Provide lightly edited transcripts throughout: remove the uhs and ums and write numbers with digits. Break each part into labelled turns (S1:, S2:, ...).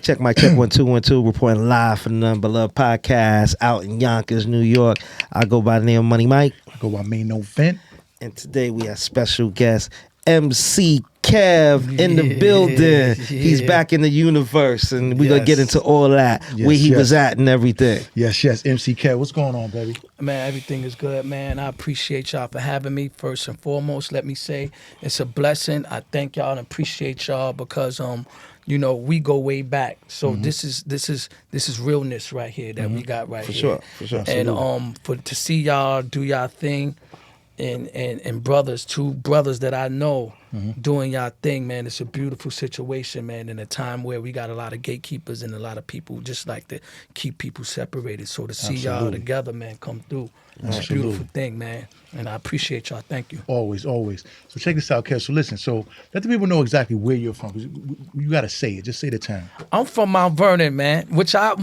S1: Mic check 1-2-1-2. Reporting live from the NuttinButLuv podcast out in Yonkers, New York. I go by the name of Money Mike.
S2: I go by Mainovent.
S1: And today we have special guest MC KEV in the building. Yeah. He's back in the universe, and we're going to get into all that, where he was at and everything.
S2: Yes, MC KEV. What's going on, baby?
S3: Man, everything is good, man. I appreciate y'all for having me. First and foremost, let me say it's a blessing. I thank y'all and appreciate y'all because you know, we go way back. So this is realness right here that we got right here.
S1: For sure.
S3: And to see y'all do y'all thing and brothers, two brothers that I know doing y'all thing, man, it's a beautiful situation, man, in a time where we got a lot of gatekeepers and a lot of people who just like to keep people separated. So to see y'all together, man, come through, it's a beautiful thing, man. And I appreciate y'all. Thank you.
S2: Always. So check this out, Kev. So listen, so let the people know exactly where you're from. You got to say it. Just say the town.
S3: I'm from Mount Vernon, man, which I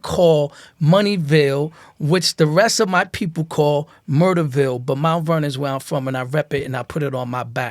S3: call Moneyville, which the rest of my people call Murderville. But Mount Vernon is where I'm from, and I rep it, and I put it on my back.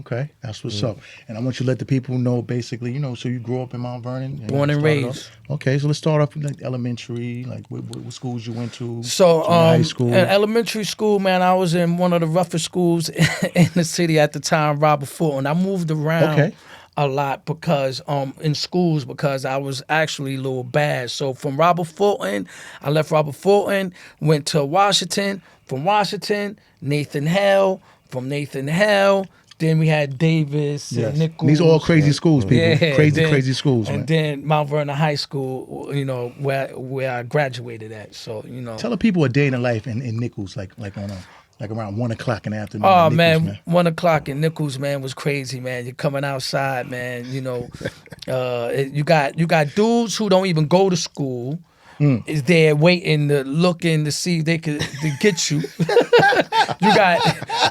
S2: Okay, that's what's up. And I want you to let the people know, basically, you know, so you grew up in Mount Vernon.
S3: Born and raised.
S2: Okay, so let's start off with like elementary, like what schools you went to.
S3: So
S2: high school.
S3: In elementary school, man, I was in one of the roughest schools in the city at the time, Robert Fulton. I moved around a lot because in schools because I was actually a little bad. So from Robert Fulton, I left Robert Fulton, went to Washington. From Washington, Nathan Hale. From Nathan Hale. Then we had Davis and Nichols.
S2: These are all crazy schools, people. Yeah, crazy schools, man.
S3: And then Mount Vernon High School, you know, where I graduated at. So, you know.
S2: Tell the people a day in the life in Nichols, like around 1 o'clock in the afternoon.
S3: Oh,
S2: Nichols,
S3: man, 1 o'clock in Nichols, man, was crazy, man. You're coming outside, man, you know. You got dudes who don't even go to school. Is there waiting to look in to see if they could get you. You got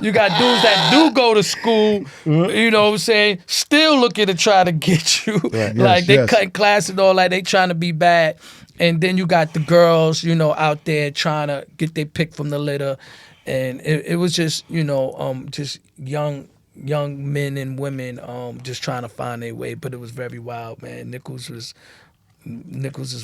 S3: dudes that do go to school, you know what I'm saying, still looking to try to get you. Right, like they cut class and all that, they trying to be bad. And then you got the girls, you know, out there trying to get their pick from the litter. And it was just, you know, just young men and women just trying to find their way. But it was very wild, man. Nichols is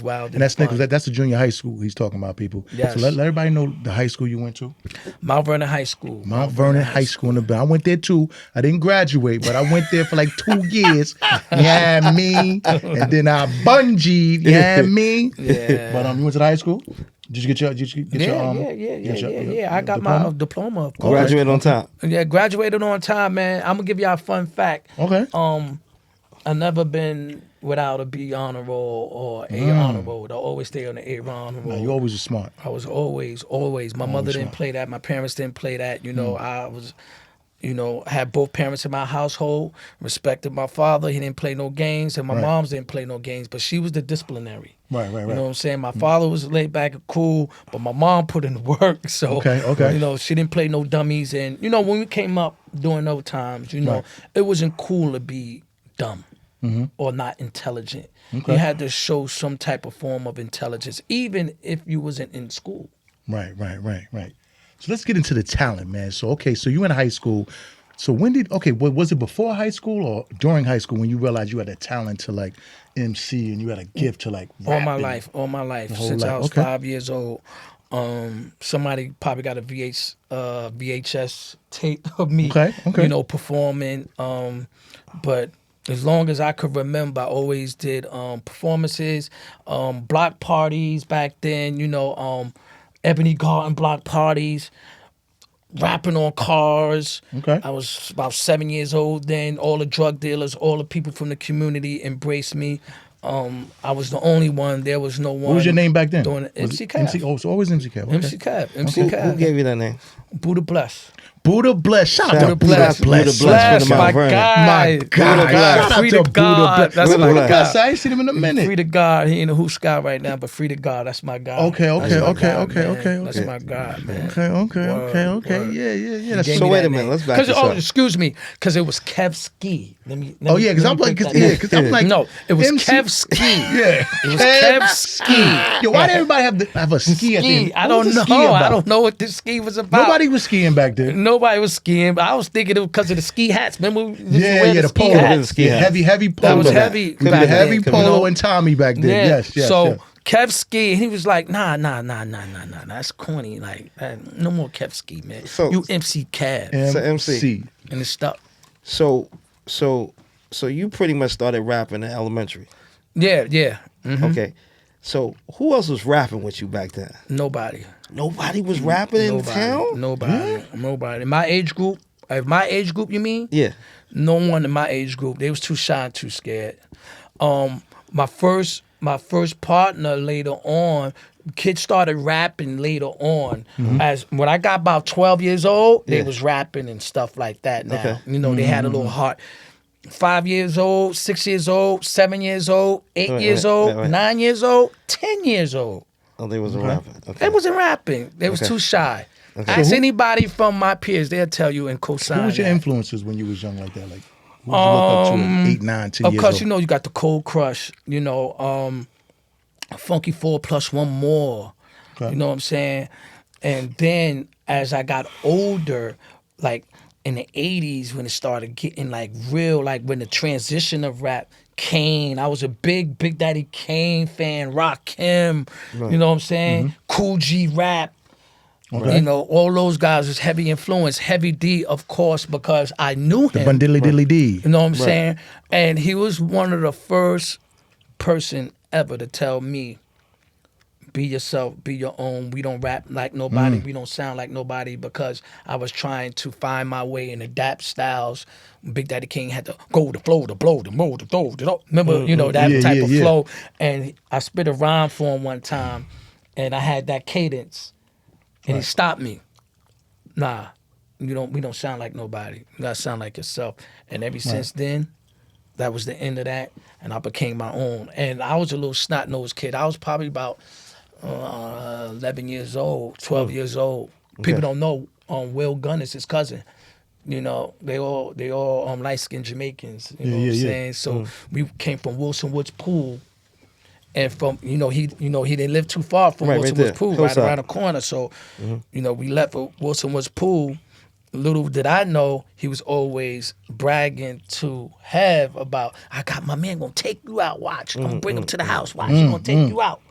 S3: wild.
S2: And that's Nichols. That's the junior high school he's talking about, people.
S3: Yes.
S2: So let everybody know the high school you went to.
S3: Mount Vernon High School.
S2: Mount Vernon High School in the Bay. I went there too. I didn't graduate, but I went there for like 2 years. Yeah, me. And then I bungeed. Yeah, me.
S3: Yeah.
S2: But you went to the high school? Did you get your
S3: I got my diploma, of course.
S1: Graduated on time.
S3: Yeah, graduated on time, man. I'm gonna give y'all a fun fact.
S2: Okay.
S3: I've never been without a B honor roll or A honor roll. I always stay on the A honor roll.
S2: No, you always were smart.
S3: I was always. My mother didn't play that. My parents didn't play that. You know, I was, you know, had both parents in my household. Respected my father. He didn't play no games, and my moms didn't play no games. But she was the disciplinary. Right. You know what I'm saying? My father was laid back and cool, but my mom put in the work. So, you know, she didn't play no dummies. And, you know, when we came up during those times, you know, it wasn't cool to be dumb. Or not intelligent. You had to show some type of form of intelligence, even if you wasn't in school. Right.
S2: So let's get into the talent, man. So so you in high school. So was it before high school or during high school when you realized you had a talent to like MC and you had a gift to like rap?
S3: All my life. Since I was 5 years old. Somebody probably got a VHS tape of me, you know, performing. But as long as I could remember, I always did performances, block parties back then, you know, Ebony Garden block parties, rapping on cars. I was about 7 years old then. All the drug dealers, all the people from the community embraced me. I was the only one. There was no one.
S2: What was your name back then?
S3: MC KEV.
S2: Oh, so always MC KEV. Okay.
S3: MC KEV.
S1: Who gave you that name?
S3: Buddha Bless.
S2: Buddha Bless. Shout out to
S3: Buddha Bless. My guy.
S2: Shout out to Buddha Bless.
S3: That's my guy.
S2: I ain't seen him in a minute.
S3: Free to God. He in the Who's Sky right now, but free to God. That's my guy.
S2: Okay.
S3: That's my guy, man.
S2: Okay. Yeah.
S1: So wait a minute. Let's back this up.
S3: Excuse me, because it was Kev Ski.
S2: Because I'm like,
S3: no, it was Kev Ski.
S2: Yeah,
S3: it was Kev Ski.
S2: Yo, why did everybody have a ski at the end?
S3: I don't know. I don't know what this ski was about.
S2: Nobody was skiing back then.
S3: nobody was skiing, but I was thinking it was because of the ski hats. Remember?
S2: The polo. Heavy polo.
S3: That was heavy.
S2: The heavy
S3: then,
S2: polo and Tommy back then.
S3: Yeah.
S2: Yes.
S3: So Kev ski, and he was like, nah, that's corny. Like, no more Kev ski, man.
S1: So,
S3: you MC Kev.
S1: MC.
S3: And it's stuck.
S1: So you pretty much started rapping in elementary.
S3: Yeah. Mm-hmm.
S1: Okay. So who else was rapping with you back then?
S3: Nobody.
S1: Nobody was rapping in town?
S3: Nobody. My age group, my age group, you mean?
S1: Yeah.
S3: No one in my age group. They was too shy and too scared. My first partner later on, kids started rapping later on. As when I got about 12 years old, they was rapping and stuff like that now.
S1: Okay.
S3: You know, they had a little heart. 5 years old, 6 years old, 7 years old, 8 years old, 9 years old, 10 years old.
S1: Oh, they wasn't rapping. Okay.
S3: They wasn't rapping. They was too shy.
S1: Okay.
S3: Ask anybody from my peers, they'll tell you and co-sign.
S2: Who was your
S3: that.
S2: influences when you was young like that? Like, who did you look up to at 8, 9, 10 years
S3: Of course,
S2: old?
S3: you know, you got the Cold Crush, you know, Funky 4 plus 1 more.
S2: Okay.
S3: You know what I'm saying? And then as I got older, like in the 80s when it started getting like real, like when the transition of rap, Kane, I was a big Daddy Kane fan, Rakim, you know what I'm saying? Cool G Rap.
S2: Okay.
S3: You know, all those guys was heavy influence. Heavy D, of course, because I knew him.
S2: Bundilly Dilly D.
S3: You know what I'm saying? And he was one of the first person ever to tell me, be yourself, be your own. We don't rap like nobody. We don't sound like nobody, because I was trying to find my way and adapt styles. Big Daddy King had to go the flow, the blow, the mold, the dough, the dough. Remember, you know, that type of flow. And I spit a rhyme for him one time, and I had that cadence, and he stopped me. Nah, we don't sound like nobody. You gotta sound like yourself. And ever since then, that was the end of that, and I became my own. And I was a little snot-nosed kid. I was probably about 11 years old, 12 years old. People don't know Will Gunn is his cousin. You know, they all light-skinned Jamaicans. You know what I'm saying? So we came from Wilson Woods Pool, and from he didn't live too far from Wilson Woods Pool, right around the corner. So you know, we left for Wilson Woods Pool. Little did I know, he was always bragging to Hev about, I got my man gonna take you out. Watch, I'm gonna bring him to the house. Watch, he's gonna take you out.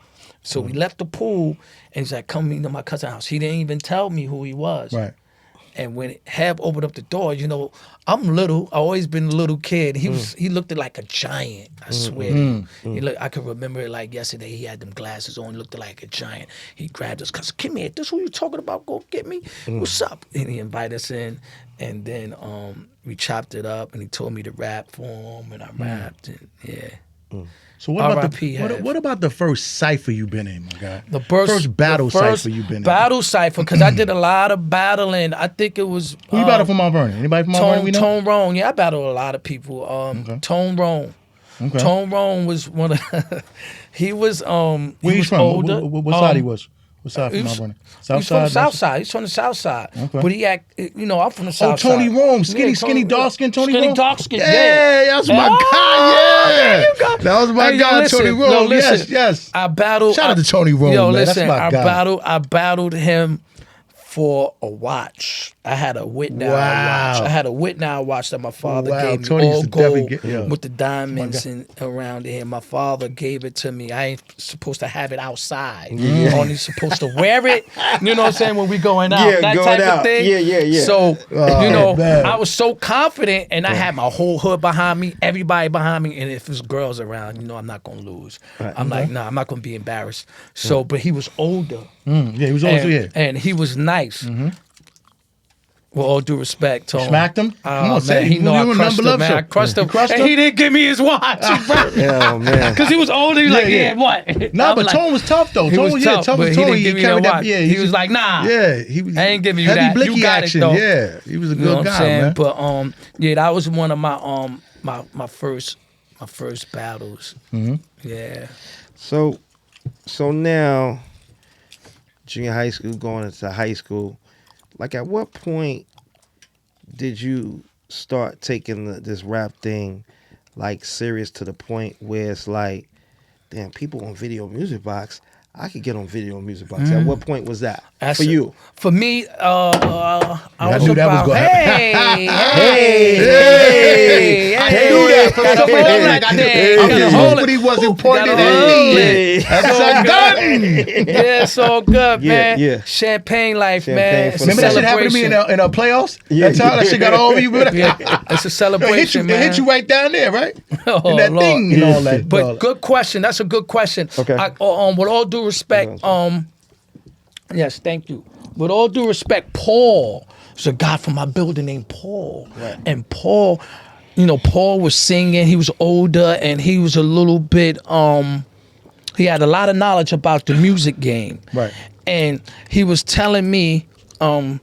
S3: So we left the pool, and he's like, come meet me to my cousin's house. He didn't even tell me who he was. Right. And when Heb opened up the door, you know, I'm little. I always been a little kid. He looked like a giant. I swear. I can remember it like yesterday. He had them glasses on. Looked like a giant. He grabbed us. Cause come here. This who you talking about? Go get me. What's up? And he invited us in. And then we chopped it up. And he told me to rap for him. And I rapped. And
S2: So what about the first cipher you been in, my guy?
S3: The first
S2: battle cipher you been in.
S3: Battle cipher, because I did a lot of battling. I think it was
S2: who you battled from Mount Vernon? Anybody from Mount Vernon we know?
S3: Tone Roan. Yeah, I battled a lot of people. Tone Roan. Okay. Tone Roan was one of he was
S2: where he's from?
S3: Older.
S2: What side he was? What side from Mount Vernon?
S3: He's from the south side. He's from the south side. Okay. But he act, you know, I'm from the south side.
S2: Oh, Tony Rome. Skinny, dark skin Tony Rome.
S3: Skinny, dark skin,
S2: yeah. That was my guy,
S3: there you go.
S2: That was my guy, Tony Rome. Yes.
S3: I battled.
S2: Shout out to Tony Rome, man.
S3: Listen,
S2: That's my guy.
S3: I battled him for a watch. I had a Whitney watch. I had a Whitney watch that my father gave me,
S2: Tony
S3: all gold
S2: get,
S3: with the diamonds around it. My father gave it to me. I ain't supposed to have it outside. Only supposed to wear it. You know what I'm saying? When we going out, that type of thing.
S2: Yeah.
S3: So I was so confident, and I had my whole hood behind me, everybody behind me, and if there's girls around, you know I'm not gonna lose. I'm like, nah, I'm not gonna be embarrassed. So, but he was older.
S2: Yeah, he was older.
S3: And he was nice. With all due respect to him.
S2: Smacked him?
S3: Come on, man. He know I crushed him, man. I crushed him. And he didn't give me his watch.
S1: Oh, man.
S3: Because he was older. He was like, what?
S2: Nah, but Tone was tough, though.
S3: He was tough, but he didn't give me that watch.
S2: Yeah,
S3: he was like, nah.
S2: Yeah.
S3: I ain't giving you that.
S2: Heavy blicky
S3: You got
S2: action.
S3: it, though.
S2: Yeah. He was a
S3: You know
S2: good
S3: what I'm
S2: guy,
S3: saying?
S2: man.
S3: But, yeah, that was one of my first battles. Yeah.
S1: So now, junior high school, going into high school, like at what point did you start taking this rap thing like serious to the point where it's like, damn, people on Video Music Box, I could get on video and music box. At what point was that
S3: That's
S1: for you?
S3: For me, I
S2: I
S3: was
S2: knew that was
S3: about,
S2: gonna happen.
S3: hey,
S2: I knew that from
S3: gotta
S2: the
S3: hold
S2: moment.
S3: it,
S2: I
S3: hey,
S2: knew
S3: gotta hold
S2: nobody
S3: it.
S2: wasn't pointing
S3: Gotta
S2: at
S3: hold
S2: me.
S3: it.
S2: That's a gun.
S3: Yeah, it's all good,
S1: Yeah,
S3: man.
S1: yeah.
S3: Champagne life,
S1: Champagne
S3: man.
S1: for
S3: It's
S1: the
S3: a
S2: Remember that shit happened to me
S3: celebration.
S2: in our playoffs?
S1: Yeah.
S2: That time that shit got all over you. Remember that?
S3: Yeah, it's a
S2: It
S3: celebration,
S2: hit
S3: man.
S2: you right down there, right?
S3: Oh,
S2: In that
S3: Lord.
S2: thing and all that.
S3: But good question. That's a good question.
S1: Okay.
S3: With all due respect, yes, thank you. With all due respect, Paul is a guy from my building named Paul.
S1: Right.
S3: And Paul, Paul was singing. He was older and he was a little bit, he had a lot of knowledge about the music game.
S2: Right.
S3: And he was telling me, I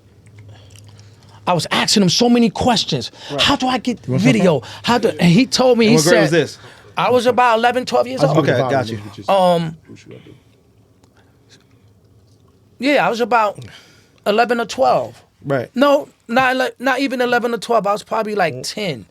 S3: was asking him so many questions. Right. How do I get video? And he told me,
S1: And
S3: he
S1: what
S3: said,
S1: grade was this?
S3: I was about 11, 12 years old.
S1: Okay, got you.
S3: Yeah, I was about 11 or 12.
S1: Right.
S3: No, not even 11 or 12. I was probably like 10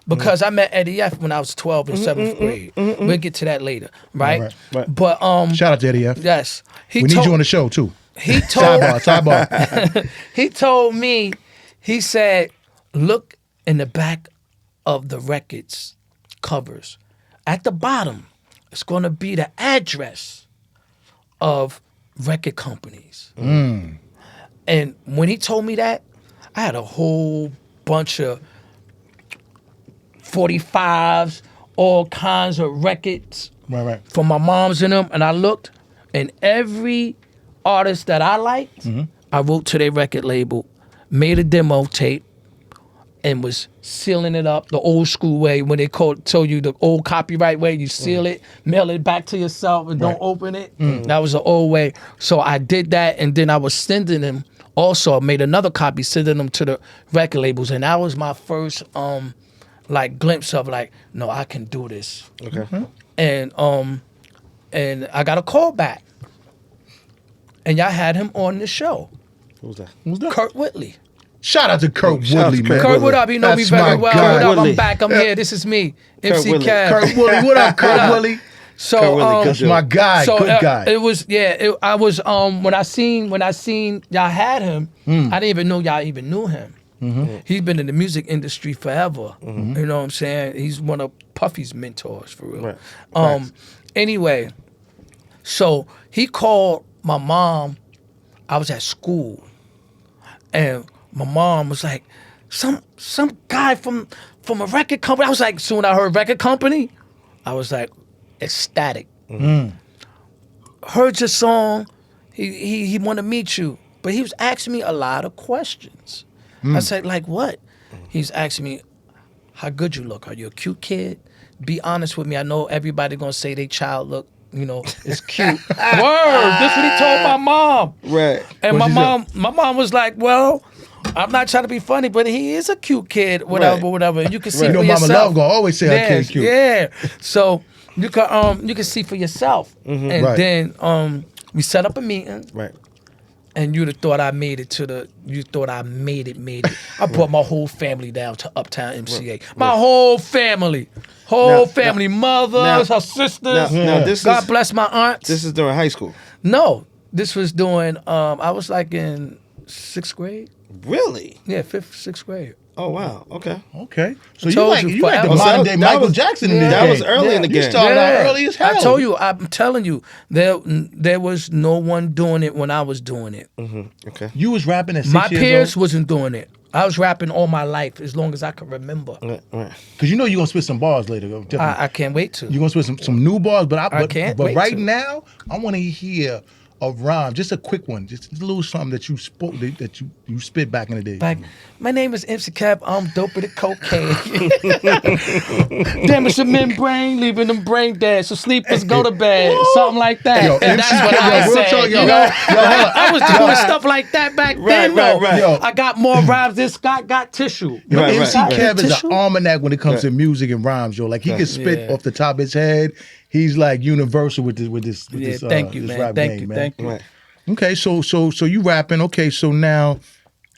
S3: because I met Eddie F when I was 12 in 7th grade. We'll get to that later, right?
S2: Right.
S3: But
S2: Shout out to Eddie F.
S3: yes,
S2: We need you on the show too.
S3: he told
S2: Sidebar.
S3: he told me, he said, look in the back of the records covers. At the bottom, it's going to be the address of record companies. And when he told me that, I had a whole bunch of 45s, all kinds of records
S2: Right.
S3: from my mom's in them. And I looked, and every artist that I liked, I wrote to their record label, made a demo tape, and was sealing it up the old school way. When they told you the old copyright way, you seal it, mail it back to yourself, and don't open it. That was the old way. So I did that, and then I was sending them. Also, I made another copy, sending them to the record labels, and that was my first glimpse of no, I can do this.
S1: Okay.
S3: And I got a call back, and y'all had him on the show,
S1: Who's that?
S3: Kurt Whitley.
S2: Shout out to Kurt
S1: Shout out to
S2: Woodley,
S1: Kurt
S2: man.
S3: Kurt, what up? You know
S2: That's
S3: me very
S2: my
S3: well.
S2: guy.
S3: What up?
S1: Woodley.
S3: I'm back. I'm here. This is me, MC
S1: Woodley.
S3: Kev.
S2: Kurt Woodley, what up, Kurt Woodley?
S3: So,
S1: Kurt Woodley, good
S2: That's
S1: dude.
S2: my guy.
S3: so
S2: Good guy.
S3: it was I was when I seen y'all had him, I didn't even know y'all even knew him. He's been in the music industry forever. You know what I'm saying? He's one of Puffy's mentors for real.
S1: Right. Facts.
S3: Anyway, so he called my mom. I was at school, and my mom was like, some guy from a record company. I was like, soon I heard record company, I was like ecstatic. Heard your song. He want to meet you, but he was asking me a lot of questions. I said, like what? He's asking me, how good you look. Are you a cute kid? Be honest with me. I know everybody gonna say they child look, is cute. Word. This what he told my mom.
S1: Right.
S3: And
S2: What'd
S3: my mom was like, well, I'm not trying to be funny, but he is a cute kid, whatever,
S1: Right.
S3: whatever. And you can see
S2: You
S3: for
S2: know, Mama
S3: yourself.
S2: Love gonna always say her kid's cute.
S3: Yeah. So you can see for yourself. And
S2: Right.
S3: then we set up a meeting,
S1: Right.
S3: and you'd have thought I made it you thought I made it. I brought my whole family down to Uptown MCA. My whole family.
S1: Now-
S3: Mothers, her sisters.
S1: now this
S3: God
S1: is-
S3: bless my aunts.
S1: This is during high school.
S3: No, this was doing, I was like in 6th grade.
S1: Really?
S3: Yeah, 5th, 6th grade.
S1: Oh wow. Okay.
S2: Okay. So
S3: I told
S2: you
S3: you
S2: like the
S3: forever.
S2: modern day
S1: That
S2: Michael
S1: was-
S2: Jackson in this
S1: that
S2: game.
S1: was early in the
S2: You
S1: game.
S2: started out early as hell.
S3: I told you, I'm telling you, there was no one doing it when I was doing it.
S1: Okay.
S2: You was rapping at 6
S3: My
S2: years
S3: peers
S2: old?
S3: wasn't doing it. I was rapping all my life, as long as I can remember.
S1: Right.
S2: Because you know you're going to spit some bars later. Definitely.
S3: I can't wait to.
S2: You're going to spit some new bars, but
S3: I can't
S2: But
S3: wait
S2: right
S3: to.
S2: now, I want to hear a rhyme, just a quick one, just a little something that you spoke that you spit back in the day.
S3: Like, my name is MC Cap. I'm dope with the cocaine. Damage the membrane, leaving them brain dead. So sleepers go to bed. Something like that.
S2: Yo,
S3: And
S2: MC
S3: that's what
S2: Cap,
S3: I
S2: real
S3: said.
S2: talk,
S3: You
S2: yo.
S3: know,
S2: Yo,
S3: I was doing stuff like that back then, though.
S1: right.
S2: Yo.
S3: I got more rhymes than Scott got tissue.
S1: Right,
S2: MC
S1: right.
S2: Kev is
S3: Tissue?
S2: an almanac when it comes to music and rhymes, yo. Like he can spit
S3: Yeah.
S2: off the top of his head. He's like universal with this.
S3: Yeah,
S2: this,
S3: thank you,
S2: this
S3: man.
S2: rap
S3: Thank
S2: game,
S3: you,
S2: man.
S3: thank you.
S1: Right.
S2: Okay, so you rapping. Okay, so now,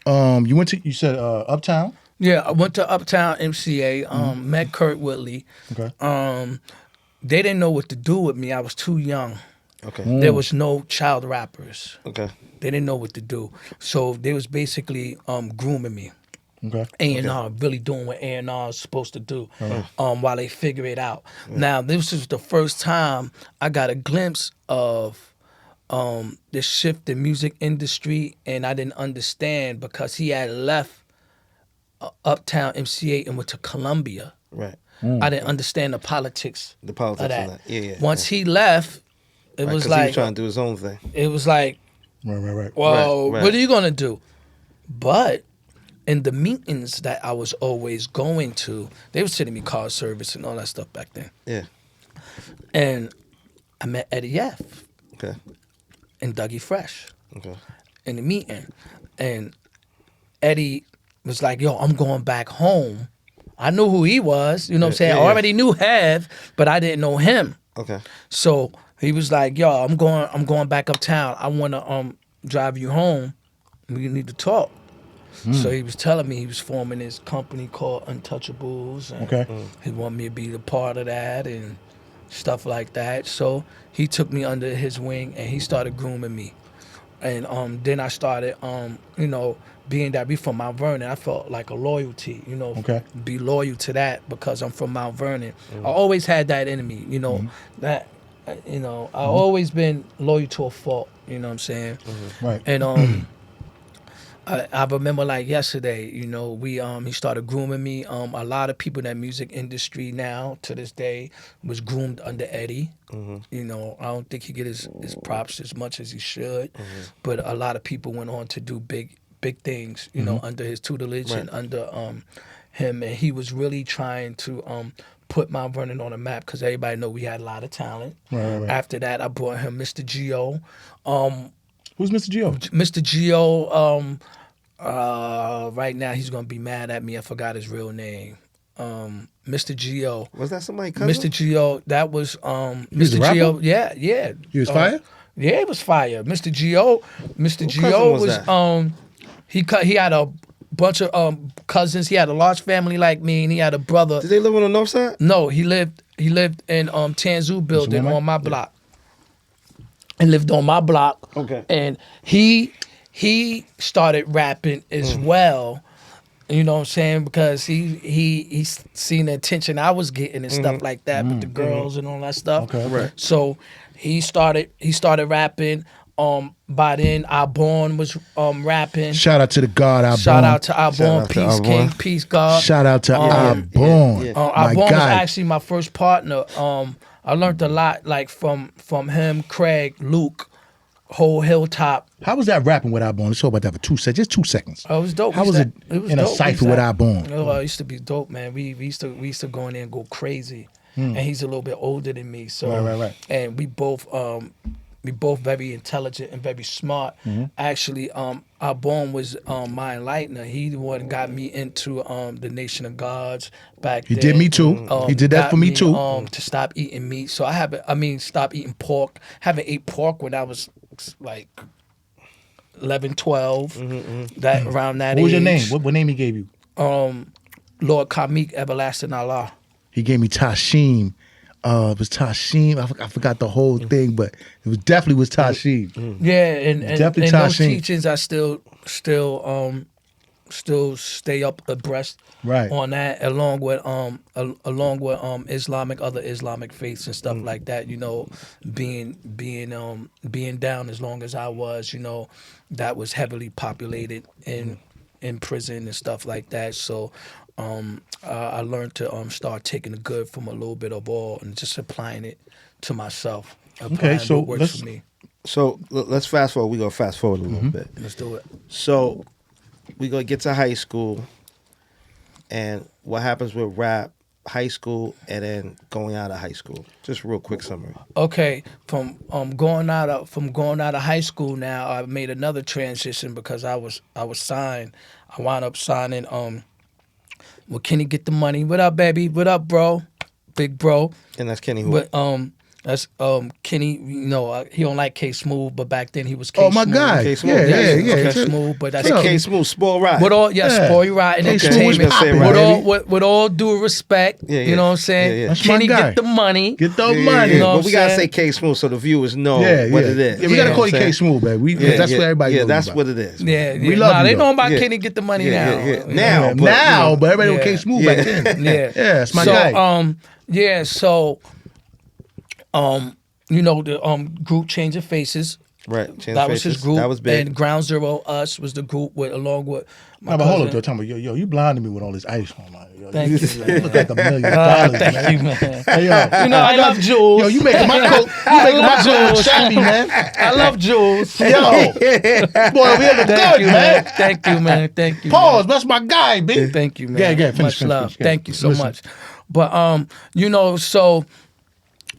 S2: you said Uptown.
S3: Yeah, I went to Uptown MCA, met Kurt Whitley.
S2: Okay.
S3: They didn't know what to do with me. I was too young.
S1: Okay.
S3: There was no child rappers.
S1: Okay.
S3: They didn't know what to do. So they was basically grooming me.
S2: Okay.
S3: A&R, really doing what A&R is supposed to do while they figure it out. Now, this is the first time I got a glimpse of the shift in music industry, and I didn't understand because he had left Uptown MC8 and went to Columbia.
S1: Right.
S3: I didn't understand the politics,
S1: The politics
S3: of
S1: of
S3: that.
S1: that. Yeah.
S3: Once he left, it was
S1: 'cause
S3: like
S1: he was trying to do his own thing.
S3: it was like,
S2: Right.
S3: well,
S1: Right.
S3: what are you gonna do? But in the meetings that I was always going to, they were sending me car service and all that stuff back then.
S1: Yeah.
S3: And I met Eddie F.
S1: Okay.
S3: and Dougie Fresh
S1: Okay.
S3: in the meeting. And Eddie was like, yo, I'm going back home. I knew who he was, you know what I'm saying?
S1: Yeah,
S3: I already knew KEV, but I didn't know him.
S1: Okay.
S3: So he was like, yo, I'm going back uptown. I wanna drive you home. We need to talk. So he was telling me he was forming his company called Untouchables, and
S2: Okay.
S3: he wanted me to be the part of that and stuff like that. So he took me under his wing and he started grooming me. And then I started, being that we from Mount Vernon, I felt like a loyalty,
S2: Okay.
S3: be loyal to that because I'm from Mount Vernon. I always had that in me, that, I always been loyal to a fault, you know what I'm saying?
S2: Right.
S3: And I remember like yesterday, we he started grooming me. A lot of people in that music industry now to this day was groomed under Eddie. I don't think he get his props as much as he should, but a lot of people went on to do big things, under his tutelage and under him, and he was really trying to put Mount Vernon on the map because everybody know we had a lot of talent.
S2: Right.
S3: After that, I brought him Mr. Gio.
S2: Who's Mr. Gio?
S3: Mr. Gio, right now he's gonna be mad at me. I forgot his real name. Mr. Gio.
S1: Was that somebody cousin?
S3: Mr. Gio, that was
S2: was
S3: Mr.
S2: a rapper?
S3: Gio. Yeah.
S2: He was fire?
S3: Yeah, it was fire. Mr. Gio. Mr.
S1: cousin
S3: Gio
S1: was
S3: was
S1: that?
S3: he had a bunch of cousins. He had a large family like me, and he had a brother.
S1: Did they live on the north side?
S3: No, he lived in Tanzu building
S2: Tremaine?
S3: on my block. And lived on my block.
S1: Okay.
S3: And he started rapping as well. You know what I'm saying? Because he seen the attention I was getting and stuff like that with the girls and all that stuff.
S2: Okay.
S1: Right.
S3: So he started rapping. By then Arbonne was rapping.
S2: Shout out to the God, Arbonne.
S3: Shout out to
S1: Shout
S3: Arbonne,
S1: out to
S3: peace
S1: Arbonne.
S3: king, peace God.
S2: Shout out to Arbonne.
S1: yeah.
S2: My
S3: Arbonne was
S2: guy.
S3: actually my first partner. I learned a lot like from him, Craig, Luke, whole Hilltop.
S2: How was that rapping with Arbonne? Let's talk about that for 2 seconds. Just 2 seconds.
S3: Oh, it was dope.
S2: How was it in a cipher with Arbonne?
S3: Oh, it used to be dope, man. We used to go in there and go crazy. And he's a little bit older than me, so
S2: Right.
S3: And we both very intelligent and very smart. Actually, Arbonne was my enlightener. He the one got me into the Nation of Gods back
S2: He
S3: then.
S2: did me too. He did that
S3: Got
S2: for me too.
S3: To stop eating meat. So stop eating pork. Haven't ate pork when I was like 11, 12. That around that age.
S2: What was your name? What name he gave you?
S3: Lord Kamik, Everlasting Allah.
S2: He gave me Tashim. It was Tashim. I forgot the whole thing, but it definitely was Tashim.
S3: Yeah, and
S2: Definitely
S3: those
S2: Tashim.
S3: teachings I still stay up abreast
S2: Right.
S3: on that, along with other Islamic faiths and stuff like that. Being down as long as I was, that was heavily populated in prison and stuff like that. So I learned to start taking the good from a little bit of all and just applying it to myself. Applying
S2: so
S3: what works
S2: let's-
S3: for me.
S1: So let's fast forward. We're going to fast forward a little bit.
S3: Let's do it.
S1: So we're going to get to high school. And what happens with rap, high school, and then going out of high school? Just real quick summary.
S3: Okay, from going out of high school now, I made another transition because I was signed. I wound up signing with Kenny Get the Money. What up, baby? What up, bro? Big bro.
S1: And that's Kenny Who.
S3: But That's Kenny. You know, he don't like K Smooth, but back then he was K
S2: Oh, my
S3: Smooth.
S2: guy.
S1: K
S2: Yeah,
S1: Smooth,
S2: yeah,
S1: yeah,
S2: yeah.
S3: K Smooth, but that's
S1: K
S3: Kenny.
S1: Smooth, Spoil Ride.
S3: With all,
S2: Yeah.
S3: Spoil You Right and
S2: K Smooth was
S3: entertainment.
S2: popping,
S1: With
S2: baby.
S3: With all due respect,
S1: Yeah,
S3: you know what I'm saying?
S1: Yeah, yeah.
S2: That's my
S3: Kenny
S2: guy.
S3: get the money.
S2: Get the
S1: Yeah,
S2: money.
S3: You know what
S1: but
S3: I'm
S1: we gotta
S3: saying?
S1: say K Smooth so the viewers know
S2: Yeah,
S1: what
S2: yeah.
S1: it is.
S2: Yeah, we gotta
S3: Yeah.
S2: call you
S1: know what I'm
S2: K Smooth, man.
S1: saying?
S2: That's what everybody
S1: Yeah,
S2: knows
S1: that's
S2: about.
S1: what it is.
S3: Yeah,
S2: We
S3: yeah.
S2: love
S3: Nah,
S2: you,
S3: they
S2: though.
S3: know about
S1: Yeah.
S3: Kenny get the money
S1: Yeah,
S3: now.
S1: yeah, yeah.
S3: You know?
S1: Now, but,
S2: now,
S1: you know,
S2: but everybody
S3: yeah.
S2: know K Smooth
S1: Yeah.
S2: back then.
S3: Yeah,
S2: Yeah, that's my
S3: so,
S2: guy.
S3: yeah, so, you know, the group Change of Faces.
S1: Right. Change
S3: That was
S1: Faces.
S3: his group.
S1: That was big.
S3: And Ground Zero Us was the group with along with my
S2: No, but
S3: cousin.
S2: hold up, though. Tell me, yo, you blinded me with all this ice on my. Yo,
S3: Thank
S2: you,
S3: you, man.
S2: look like $1 million,
S3: Thank
S2: man.
S3: you, man.
S2: Hey, yo,
S3: You know, I love Jules.
S2: Yo, you making my coat. You making my coat look shabby, man.
S3: I love Jules.
S2: Yo, boy, we look
S3: Thank
S2: good,
S3: you,
S2: man.
S3: Thank you, man. Thank you.
S2: Pause. That's my guy, B.
S3: Man. Thank you, man.
S2: Yeah, finish.
S3: Much love.
S2: Yeah.
S3: Thank you so
S2: Listen.
S3: much. But you know, so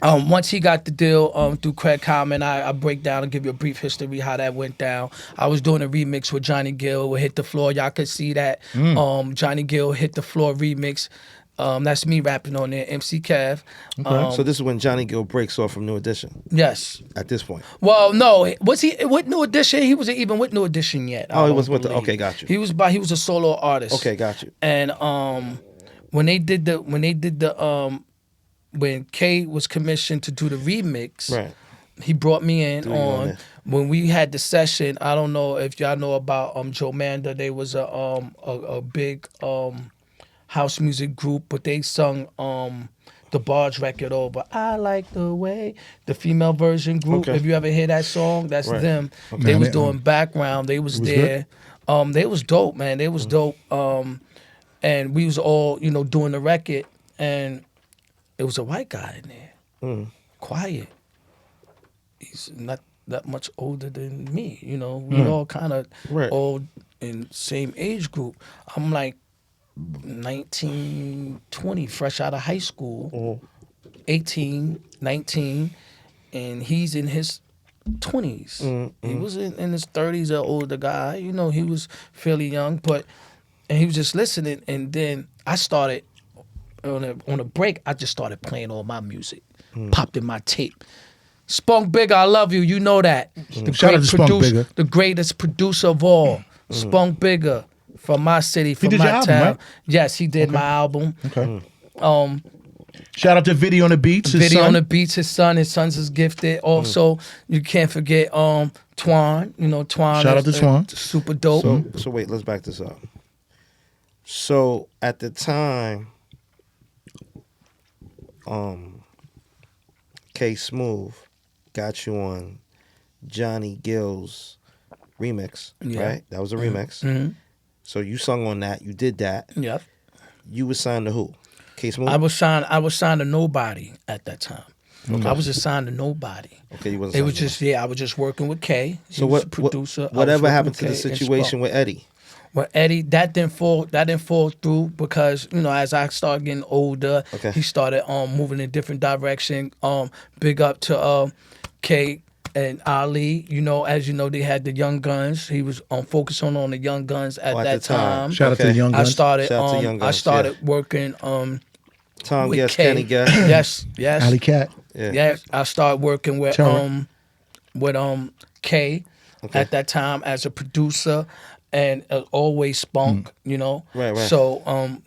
S3: once he got the deal through Craig Common, I break down and give you a brief history how that went down. I was doing a remix with Johnny Gill with Hit the Floor. Y'all could see that. Johnny Gill Hit the Floor remix. That's me rapping on there, MC KEV.
S1: So this is when Johnny Gill breaks off from New Edition.
S3: Yes.
S1: At this point.
S3: Well, no, was he with New Edition? He wasn't even with New Edition yet.
S1: Oh, he was with the. Okay, got you.
S3: He was a solo artist.
S1: Okay, got you.
S3: And when K was commissioned to do the remix,
S1: Right.
S3: he brought me in
S1: Threw you on
S3: on
S1: there.
S3: when we had the session. I don't know if y'all know about Joe Manda. They was a big house music group, but they sung the Barge record over. I like the way the female version group.
S1: Okay.
S3: If you ever hear that song, that's
S1: Right.
S3: them.
S1: Okay.
S3: They
S2: Man,
S3: was
S2: they,
S3: doing background. They was
S2: was
S3: there. They was dope, man. They was dope. And we was all, you know, doing the record, and it was a white guy in there, quiet. He's not that much older than me, you know. We all kind of
S1: Right.
S3: all in same age group. I'm like 19, 20, fresh out of high school, 18, 19, and he's in his 20s. He was in his 30s, an older guy. You know, he was fairly young, and he was just listening. And then I started, on a break, I just started playing all my music. Popped in my tape. Spunk Bigger, I love you. You know that. The
S2: Shout out to Spunk
S3: producer,
S2: Bigger.
S3: the greatest producer of all. Spunk Bigger from my city, from
S2: did
S3: my
S2: your album,
S3: town.
S2: right?
S3: Yes, he did my album.
S2: Okay. Shout out to Video on the Beats. His
S3: Video
S2: son.
S3: on the Beats, his son's is gifted. Also, you can't forget Twan. You know, Twan.
S2: Shout out
S3: is,
S2: to Twan.
S3: Super dope.
S1: So wait, let's back this up. So at the time, K Smooth got you on Johnny Gill's remix,
S3: Yeah.
S1: right? That was a remix.
S3: Mhm.
S1: So you sung on that. You did that.
S3: Yep.
S1: You was signed to who? K Smooth.
S3: I was signed to nobody at that time. I was just signed to nobody.
S1: Okay, you wasn't.
S3: It was
S1: signed to
S3: just I was just working with K. He
S1: So
S3: was
S1: what?
S3: the producer. I was
S1: Whatever
S3: working
S1: happened
S3: with
S1: to the
S3: K and
S1: situation
S3: Spunk.
S1: with Eddie?
S3: Well, Eddie, that didn't fall through because, you know, as I started getting older,
S1: Okay.
S3: he started moving in a different direction. Big up to K and Ali. You know, as you know, they had the Young Guns. He was focusing on the Young Guns at
S1: Oh, at
S3: that
S1: the time.
S3: time.
S2: Shout out to
S1: Okay.
S2: the Young
S3: I
S2: Guns.
S3: started
S1: Shout out to Young Guns,
S3: working
S1: Tom
S3: with
S1: Guest,
S3: K.
S1: Kenny Guest.
S3: Yes.
S2: Alley Cat.
S1: Yeah.
S3: Yes, I started working with
S2: Terror.
S3: K at that time as a producer, and always Spunk, you know.
S1: Right.
S3: So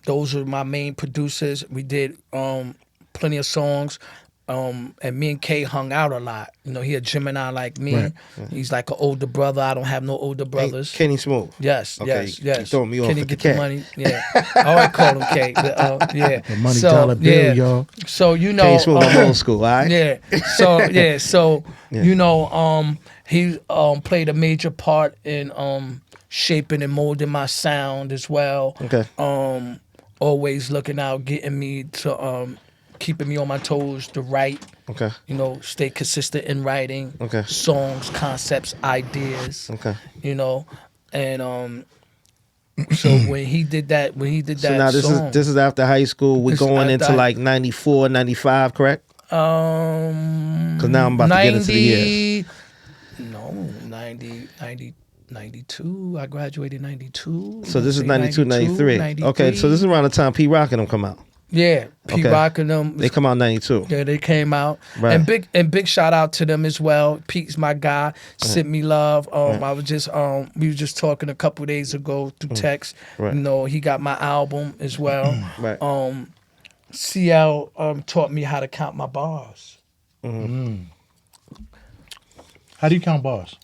S3: those are my main producers. We did plenty of songs. And me and K hung out a lot. You know, he a Gemini like me.
S2: Right.
S3: He's like an older brother. I don't have no older brothers.
S1: Kenny Smooth.
S3: Yes,
S1: Okay,
S3: yes,
S1: you
S3: yes.
S1: throwing me off
S3: Kenny
S1: with the
S3: get the
S1: K.
S3: money. Yeah, I always call him K. Yeah,
S2: The money dollar bill, y'all.
S3: So you know,
S1: Kenny Smooth, I'm old school. All right.
S3: yeah. So you know, he played a major part in shaping and molding my sound as well.
S1: Okay.
S3: Always looking out, getting me to keeping me on my toes to write.
S1: Okay.
S3: You know, stay consistent in writing.
S1: Okay.
S3: Songs, concepts, ideas.
S1: Okay.
S3: You know, and so when he did that
S1: So now this is after high school. We're
S3: This
S1: going
S3: after
S1: into like 94, 95, correct?
S3: Because
S1: now I'm about to get into the years.
S3: No, 92. I graduated 92.
S1: So this is 92, 93. Okay, so this is around the time P Rock and them come out.
S3: Yeah, P
S1: Okay.
S3: Rock and them.
S1: They come out 92.
S3: Yeah, they came out.
S1: Right.
S3: And big shout out to them as well. Pete's my guy. Sent me love.
S1: Right.
S3: I was just we were just talking a couple days ago through text.
S1: Right.
S3: You know, he got my album as well.
S1: Right.
S3: CL taught me how to count my bars.
S2: How do you count bars?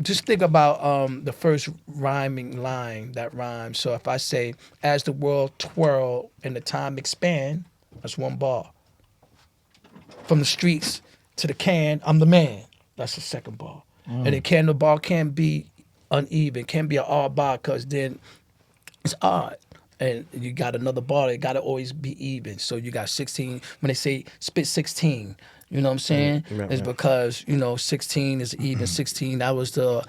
S3: Just think about the first rhyming line that rhymes. So if I say, as the world twirl and the time expand, that's one bar. From the streets to the can, I'm the man. That's the second bar. And the bar can't be uneven, can't be an odd bar because then it's odd. And you got another bar, it got to always be even. So you got 16, when they say spit 16, you know what I'm saying? It's because, 16 is even 16. That was a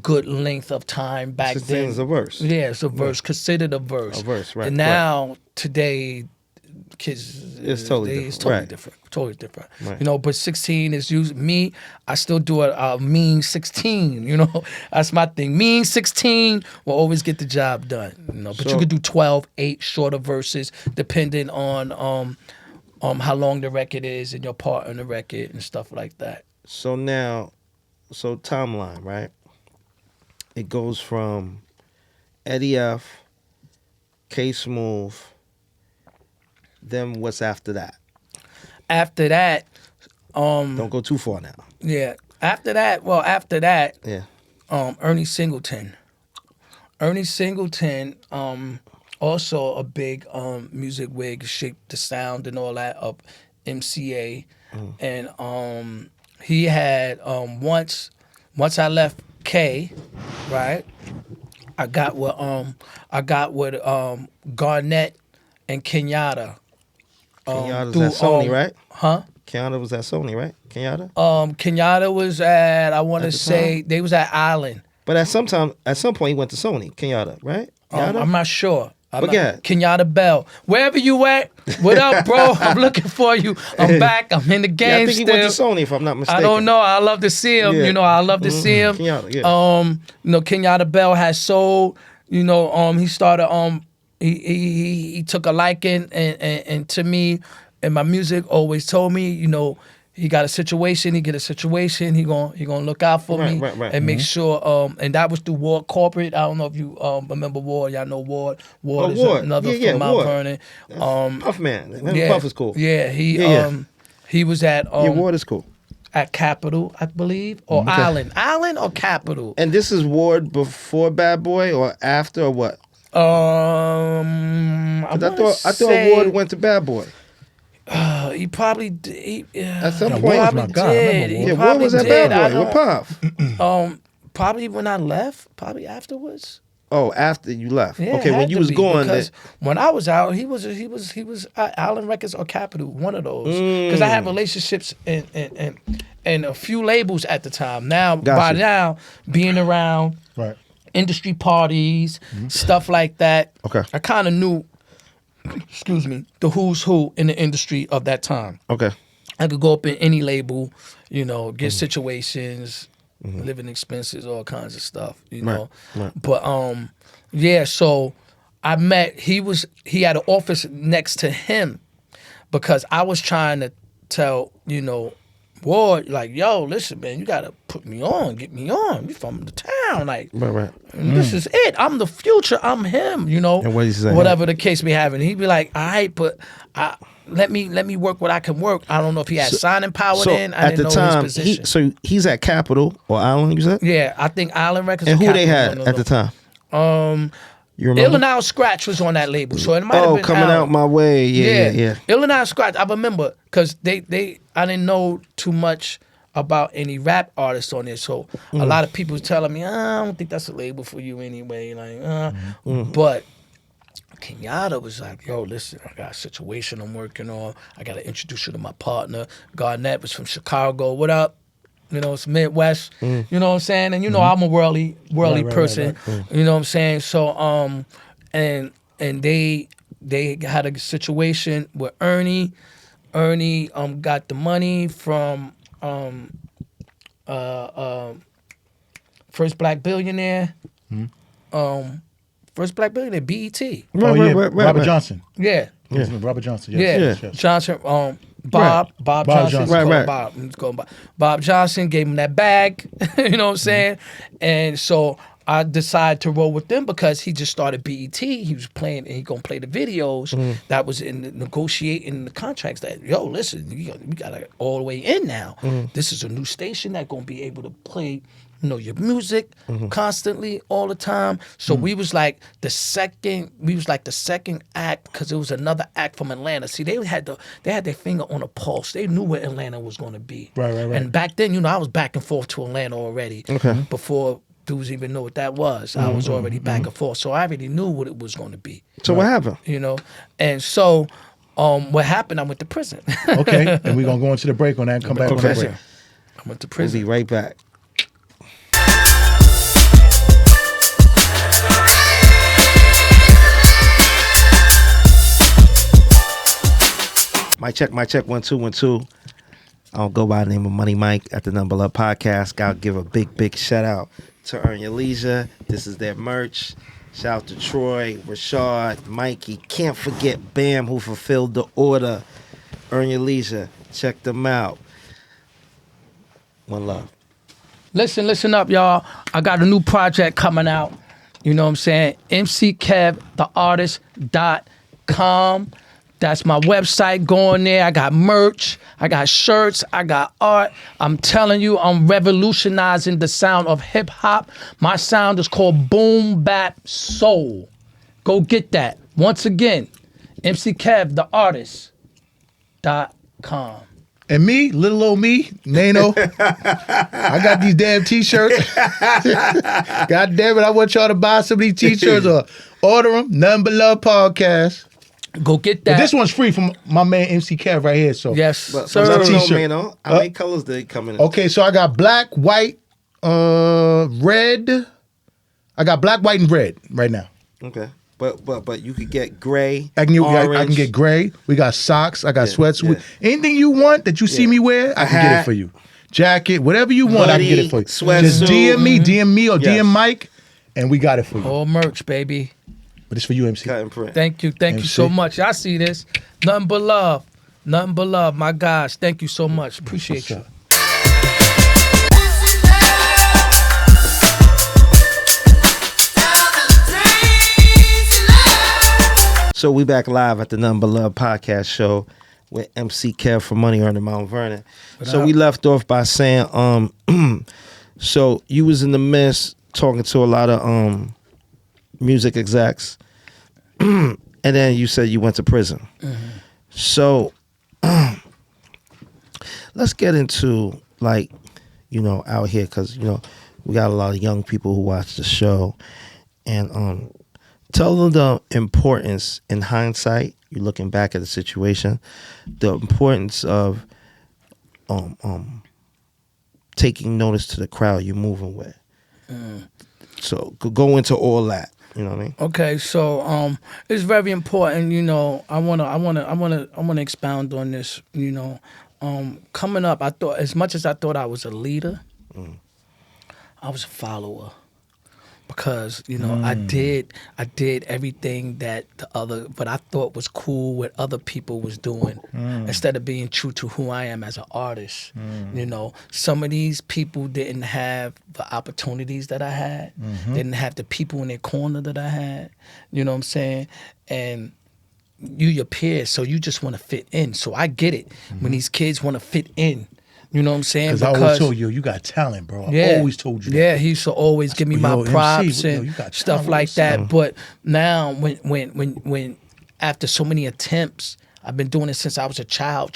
S3: good length of time back
S1: 16
S3: then.
S1: is a verse.
S3: Yeah, it's a verse, considered a verse.
S1: A verse, right.
S3: And now, today, kids,
S1: It's totally
S3: it's
S1: different.
S3: totally different.
S1: Right.
S3: But 16 is used. Me, I still do a mean 16. That's my thing. Mean 16 will always get the job done. But
S1: So-
S3: you could do 12, 8 shorter verses depending on how long the record is and your part on the record and stuff like that.
S1: So now, timeline, right? It goes from Eddie F, K Smooth. Then what's after that?
S3: After that,
S1: Don't go too far now.
S3: yeah. After that,
S1: Yeah.
S3: Ernie Singleton. Ernie Singleton, also a big music wig, shaped the sound and all that of MCA. And he had once I left K, right? I got with Garnett and Kenyatta.
S1: Kenyatta's at Sony, right?
S3: Huh?
S1: Kenyatta was at Sony, right? Kenyatta?
S3: Kenyatta was at, I want
S1: At
S3: to
S1: the
S3: say, they was at Island.
S1: But at some point, he went to Sony. Kenyatta, right? Kenyatta?
S3: I'm not sure.
S1: But go ahead.
S3: Kenyatta Bell. Wherever you at, what up, bro? I'm looking for you. I'm back. I'm in the game
S1: Yeah, I think he
S3: still.
S1: went to Sony, if I'm not mistaken.
S3: I don't know. I love to see him.
S1: Yeah.
S3: I love to see him.
S1: Kenyatta, yeah.
S3: Kenyatta Bell has soul. He started. He took a liking and to me, and my music always told me, he got a situation, he get a situation, he gonna look out for me
S1: Right.
S3: and make sure. And that was through Ward Corporate. I don't know if you remember Ward. Y'all know Ward. Ward is
S1: Ward.
S3: another
S1: Yeah,
S3: from Mount
S1: Ward.
S3: Vernon.
S1: Puff Man.
S3: Yeah,
S1: Puff is cool.
S3: Yeah,
S1: Yeah.
S3: he was at
S1: Yeah, Ward is cool.
S3: at Capitol, I believe, or Island or Capitol.
S1: And this is Ward before Bad Boy or after or what?
S3: I
S1: 'Cause I thought Ward went to Bad Boy.
S3: He probably did.
S1: At some
S2: Yeah,
S1: point,
S2: Ward was
S3: Probably
S2: my guy. I remember
S3: did. He
S2: Ward.
S1: yeah, Ward
S3: probably
S1: was at
S3: did.
S1: Bad Boy
S3: I
S1: with Puff.
S3: don't- Probably when I left. Probably afterwards.
S1: Oh, after you left.
S3: Yeah,
S1: Okay,
S3: it
S1: when
S3: had
S1: you
S3: to
S1: was
S3: be,
S1: gone,
S3: because when I was out, he was at Island Records or Capitol, one of those. Because I had relationships and a few labels at the time. Now,
S1: Gotcha.
S3: by now, being around
S2: Right.
S3: industry parties, stuff like that.
S1: Okay.
S3: I kind of knew, excuse me, the who's who in the industry of that time.
S1: okay.
S3: I could go up in any label, get situations, living expenses, all kinds of stuff,
S1: Right.
S3: But yeah, so I met he had an office next to him because I was trying to tell, Ward, like, yo, listen, man, you gotta put me on, get me on. You from the town, like,
S1: Right.
S3: this is it. I'm the future. I'm him.
S1: And what he say?
S3: Whatever the case may have, and he'd be like, all right, but let me work what I can work. I don't know if he had signing power
S1: So
S3: then. I
S1: at the
S3: didn't know
S1: time,
S3: his position.
S1: so he's at Capitol or Island, you said?
S3: Yeah, I think Island Records.
S1: And
S3: or
S1: who they
S3: Capitol,
S1: had
S3: one of
S1: at the
S3: them.
S1: time? You remember?
S3: Illinois Scratch was on that label, so it might have
S1: Oh,
S3: been
S1: coming out my way. Yeah.
S3: Illinois Scratch. I remember because they I didn't know too much about any rap artists on there, so a lot of people was telling me, I don't think that's a label for you anyway. Like, but Kenyatta was like, yo, listen, I got a situation I'm working on. I got to introduce you to my partner. Garnett was from Chicago. What up? It's Midwest. You know what I'm saying? And I'm a worldly
S2: Right,
S3: person.
S2: right.
S3: You know what I'm saying? So and they had a situation where Ernie got the money from First Black Billionaire. First Black Billionaire, BET.
S2: Robert Johnson.
S3: Yeah.
S2: Robert Johnson.
S3: Yeah,
S2: Yes, yes.
S3: Johnson. Bob
S2: Bob
S3: Johnson.
S2: Johnson.
S1: Right.
S3: Bob. Let's go Bob Johnson gave him that bag. You know what I'm saying? And so I decided to roll with them because he just started BET. He was playing, and he gonna play the videos that was in the negotiating the contracts. That listen, we got it all the way in now. This is a new station that gonna be able to play, your music constantly all the time. So we was like the second act because it was another act from Atlanta. See, they had their finger on a pulse. They knew where Atlanta was gonna be.
S2: Right.
S3: And back then, I was back and forth to Atlanta already. Okay. Before dudes even know what that was. I was already back and forth. So I already knew what it was going to be.
S1: So what happened?
S3: And so what happened, I went to prison.
S2: Okay, and we're going to go into the break on that and come back on the break.
S3: I went to
S1: We'll
S3: prison.
S1: be right back. My check, 1 2 1 2. I'll go by the name of Money Mike at the NuttinButLuv podcast. I'll give a big shout out to Earn Your Leisure. This is their merch. Shout out to Troy, Rashad, Mikey. Can't forget Bam, who fulfilled the order. Earn Your Leisure. Check them out. One love.
S3: Listen up, y'all. I got a new project coming out. You know what I'm saying? MCKevtheartist.com. That's my website. Go on there. I got merch. I got shirts. I got art. I'm telling you, I'm revolutionizing the sound of hip hop. My sound is called boom bap soul. Go get that. Once again, MCKevtheartist.com.
S2: And me, little old me, Nano, I got these damn t-shirts. God damn it, I want y'all to buy some of these t-shirts or order them. NuttinButLuv podcast.
S3: Go get that.
S2: But this one's free from my man MC Kev right here. So
S3: Yes,
S1: But
S3: sir.
S1: let us know,
S2: T-shirt.
S1: man, how many colors did it come in?
S2: okay, so I got black, white, red. I got black, white, and red right now.
S1: Okay. But you could get gray,
S2: I can
S1: orange.
S2: get gray. We got socks. I got
S1: Yeah,
S2: sweatsuit. Anything you want that you see me wear, I can get
S1: hat.
S2: it for you. Jacket, whatever you want, I can get it for you.
S1: Sweatsuit.
S2: Just DM me or
S1: Yes.
S2: DM Mike, and we got it for you.
S3: All merch, baby.
S2: But it's for you, MC.
S1: Cut and print.
S3: Thank you
S2: MC.
S3: so much. I see this. Nothing but love. Nothing but love, my guys. Thank you so much. Appreciate you.
S2: up?
S1: So we back live at the NuttinButLuv podcast show with MC Kev for Money Earned in Mount Vernon. So we left off by saying, so you was in the midst talking to a lot of music execs, and then you said you went to prison. So let's get into out here, because we got a lot of young people who watch the show, and tell them the importance in hindsight. You're looking back at the situation, the importance of taking notice to the crowd you're moving with. So go into all that. You know what I mean?
S3: Okay, so it's very important. I wanna expound on this. Coming up, I thought, as much as I thought I was a leader, I was a follower. Because I did everything that what I thought was cool, what other people was doing, instead of being true to who I am as an artist. Some of these people didn't have the opportunities that I had, didn't have the people in their corner that I had. You know what I'm saying? And your peers, so you just want to fit in. So I get it when these kids want to fit in. You know what I'm saying?
S2: Because I always told you got talent, bro. I always told you that.
S3: Yeah, he used to always give me my props
S2: MC,
S3: and
S2: you got
S3: stuff
S2: talent,
S3: like that.
S2: son.
S3: But now, when after so many attempts, I've been doing it since I was a child,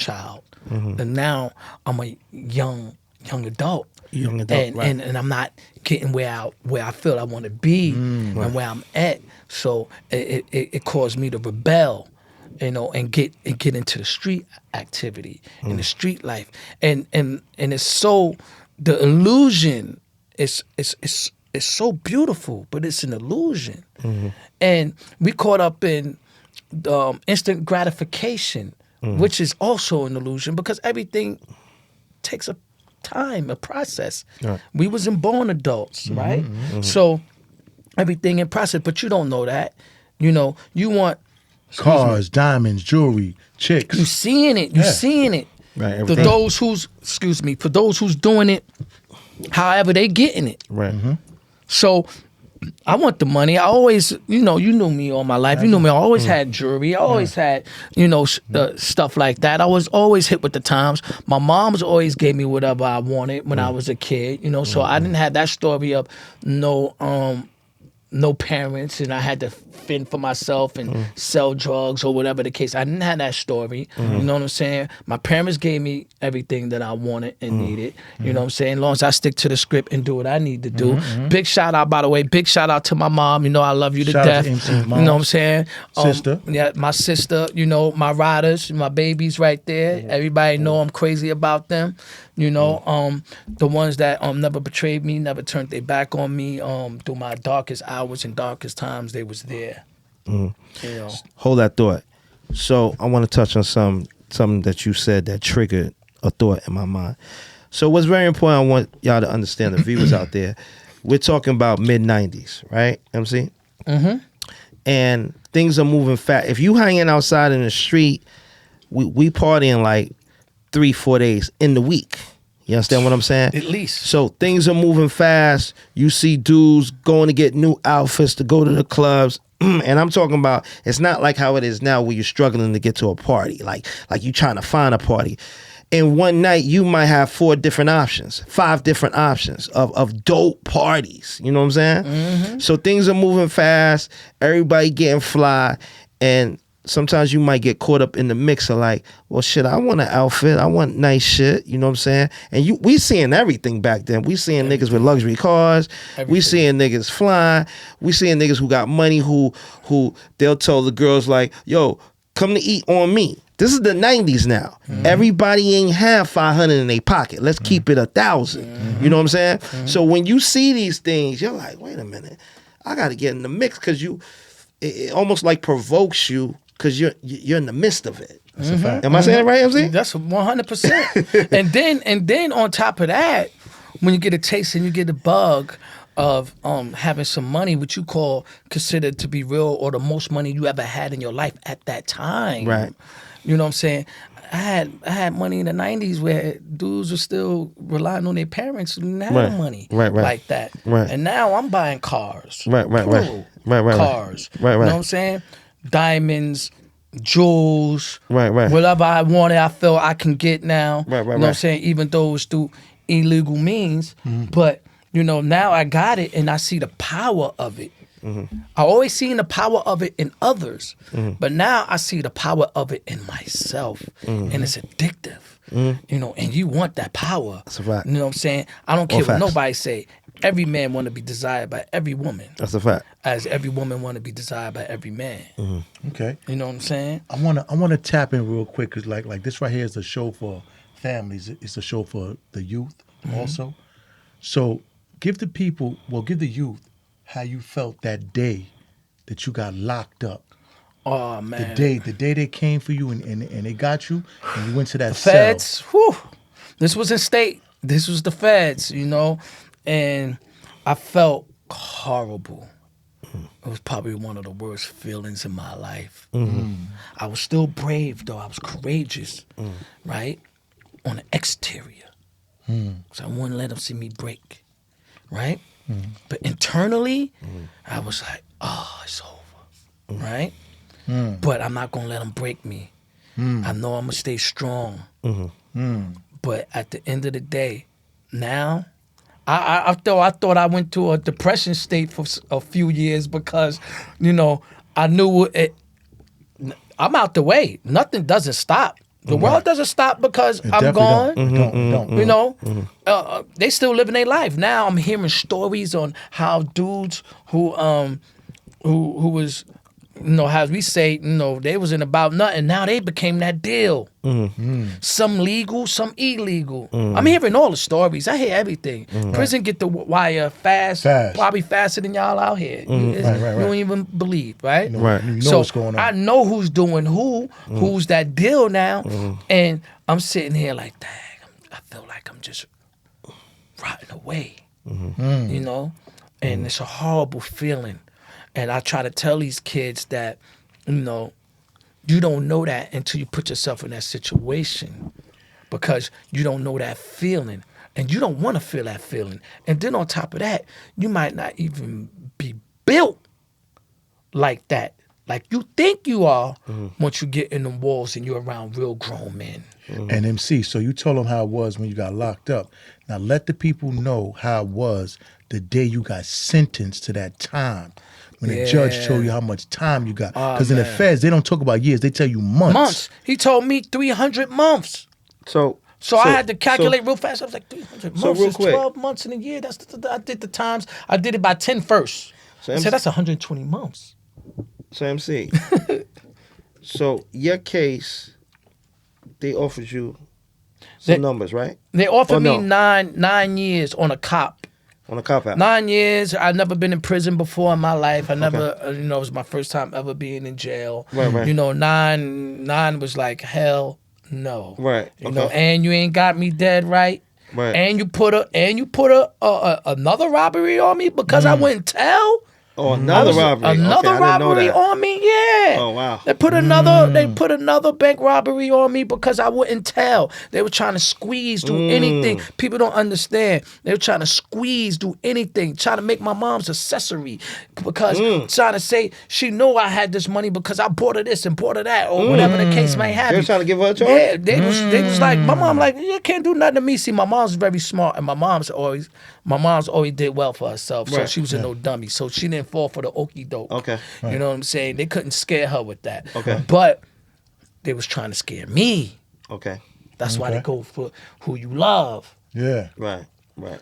S3: and now I'm a young adult.
S1: Young adult, right.
S3: And I'm not getting where I feel I want to be and where I'm at. So it caused me to rebel. And get into the street activity and the street life, and it's so, the illusion is so beautiful, but it's an illusion, and we caught up in instant gratification, which is also an illusion, because everything takes a time, a process.
S1: Right.
S3: We wasn't born adults, right? So everything in process, but you don't know that. You want
S2: Cars, diamonds, jewelry, chicks.
S3: You seeing it. You
S2: Yeah.
S3: seeing it.
S1: Right.
S3: For
S1: Everything.
S3: those who's, for those who's doing it, however they getting it.
S1: Right.
S3: So I want the money. I always, you knew me all my life. You knew me. I always had jewelry. I always had, stuff like that. I was always hit with the times. My mom's always gave me whatever I wanted when I was a kid, so I didn't have that story of no parents and I had to fend for myself and sell drugs or whatever the case. I didn't have that story. You know what I'm saying? My parents gave me everything that I wanted and needed. You know what I'm saying? As long as I stick to the script and do what I need to do. Big shout out, by the way. Big shout out to my mom. I love you to
S2: Shout out
S3: death.
S2: to MC's mom.
S3: You know what I'm saying?
S2: Sister.
S3: Yeah, my sister, my riders, my babies right there. Everybody know I'm crazy about them. The ones that never betrayed me, never turned their back on me. Through my darkest hours and darkest times, they was there.
S1: Hold that thought. So I want to touch on something that you said that triggered a thought in my mind. So what's very important, I want y'all to understand, the viewers out there, we're talking about mid-90s, right, MC? And things are moving fast. If you hanging outside in the street, we partying like 3-4 days in the week. You understand what I'm saying?
S3: At least.
S1: So things are moving fast. You see dudes going to get new outfits to go to the clubs. And I'm talking about, it's not like how it is now where you're struggling to get to a party. Like you trying to find a party. In one night, you might have 4 different options, 5 different options of dope parties. You know what I'm saying? So things are moving fast. Everybody getting fly. And sometimes you might get caught up in the mix of like, well, shit, I want an outfit. I want nice shit. You know what I'm saying? And we seeing everything back then. We seeing niggas with luxury cars. We seeing niggas flying. We seeing niggas who got money who they'll tell the girls like, yo, come to eat on me. This is the 90s now. Everybody ain't have 500 in their pocket. Let's keep it 1,000. You know what I'm saying? So when you see these things, you're like, wait a minute. I got to get in the mix because it almost like provokes you because you're in the midst of it.
S2: That's a fact.
S1: Am I saying it right, MC?
S3: That's 100%. and then on top of that, when you get a taste and you get a bug of having some money, which you consider to be real or the most money you ever had in your life at that time.
S1: Right.
S3: You know what I'm saying? I had money in the 90s where dudes were still relying on their parents who didn't have money like that.
S1: Right.
S3: And now I'm buying cars.
S1: Right.
S3: Cars.
S1: Right.
S3: You know what I'm saying? Diamonds, jewels.
S1: Right.
S3: Whatever I wanted, I feel I can get now.
S1: Right.
S3: You know what I'm saying? Even though it's through illegal means. But, now I got it and I see the power of it. I always seen the power of it in others, but now I see the power of it in myself, and it's addictive. And you want that power.
S1: That's a fact.
S3: You know what I'm saying? I don't care what
S1: facts.
S3: nobody say. Every man want to be desired by every woman,
S1: That's a fact.
S3: as every woman want to be desired by every man.
S2: Okay.
S3: You know what I'm saying?
S2: I wanna tap in real quick because like this right here is a show for families. It's a show for the youth also. So give the youth how you felt that day that you got locked up.
S3: Oh man,
S2: The day they came for you and they got you and you went to that cell.
S3: feds. Whew, this was in state. This was the feds. And I felt horrible. It was probably one of the worst feelings in my life. I was still brave, though. I was courageous, right? On the exterior. So I wouldn't let them see me break, right? But internally, I was like, oh, it's over, right? But I'm not going to let them break me. I know I'm going to stay strong. But at the end of the day, now, I thought I went to a depression state for a few years because, I knew it. I'm out the way. Nothing doesn't stop. The world doesn't stop because
S2: It
S3: I'm gone.
S2: definitely don't.
S3: They still living their life. Now I'm hearing stories on how dudes who was, how we say, they was in about nothing. Now they became that deal. Some legal, some illegal. I'm hearing all the stories. I hear everything. Prison get the wire fast, probably faster than y'all out here. You don't even believe, right?
S2: You know what's going on.
S3: I know who's doing who's that deal now, and I'm sitting here like, dang, I feel like I'm just rotting away, and it's a horrible feeling. And I try to tell these kids that, You don't know that until you put yourself in that situation, because you don't know that feeling, and you don't want to feel that feeling. And then on top of that, you might not even be built like that, like you think you are, once you get in the walls and you're around real grown men.
S2: And MC, so you told them how it was when you got locked up. Now let the people know how it was the day you got sentenced to that time. When the judge told you how much time you got. Because in the feds, they don't talk about years. They tell you months.
S3: Months. He told me 300 months. So I had to calculate real fast. I was like, 300 months
S1: real
S3: is
S1: quick.
S3: 12 months in a year. I did the times. I did it by 10 first.
S1: So
S3: I said, that's 120 months.
S1: So MC, so your case, they offered you some numbers, right?
S3: They offered me
S1: no?
S3: 9 years on a cop.
S1: On a cop out.
S3: 9 years. I've never been in prison before in my life. I never, it was my first time ever being in jail.
S1: Right.
S3: Nine was like, hell no.
S1: Right.
S3: You know, and you ain't got me dead right.
S1: Right.
S3: And you put another robbery on me because I wouldn't tell.
S1: Oh, another robbery.
S3: Another
S1: Okay, I didn't know
S3: robbery
S1: that.
S3: on me, yeah.
S1: Oh, wow.
S3: They put another bank robbery on me because I wouldn't tell. They were trying to squeeze, do anything. People don't understand. They were trying to squeeze, do anything, trying to make my mom's accessory because trying to say she knew I had this money because I bought her this and bought her that or whatever the case may have.
S1: They were trying to give her a charge?
S3: Yeah, they was like, my mom like, you can't do nothing to me. See, my mom's very smart and my mom's always did well for herself. So
S1: Right.
S3: she was a no dummy. So she didn't fall for the okie doke.
S1: Okay.
S3: You know what I'm saying? They couldn't scare her with that.
S1: Okay.
S3: But they was trying to scare me.
S1: Okay.
S3: That's why they go for who you love.
S2: Yeah.
S1: Right.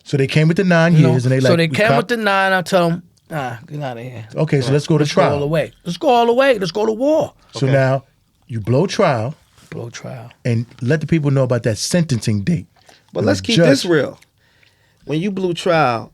S2: So they came with the 9
S3: You know?
S2: years and they like.
S3: So they
S2: we
S3: came
S2: cop-
S3: with the 9. I tell them, get out of here.
S2: Okay, so let's go to
S3: Let's go all the
S2: trial.
S3: way. Let's go all the way. Let's go to war.
S2: So
S1: Okay.
S2: now you blow trial
S3: Blow trial.
S2: and let the people know about that sentencing date.
S1: But
S2: And
S1: let's
S2: the
S1: keep
S2: judge-
S1: this real. When you blew trial,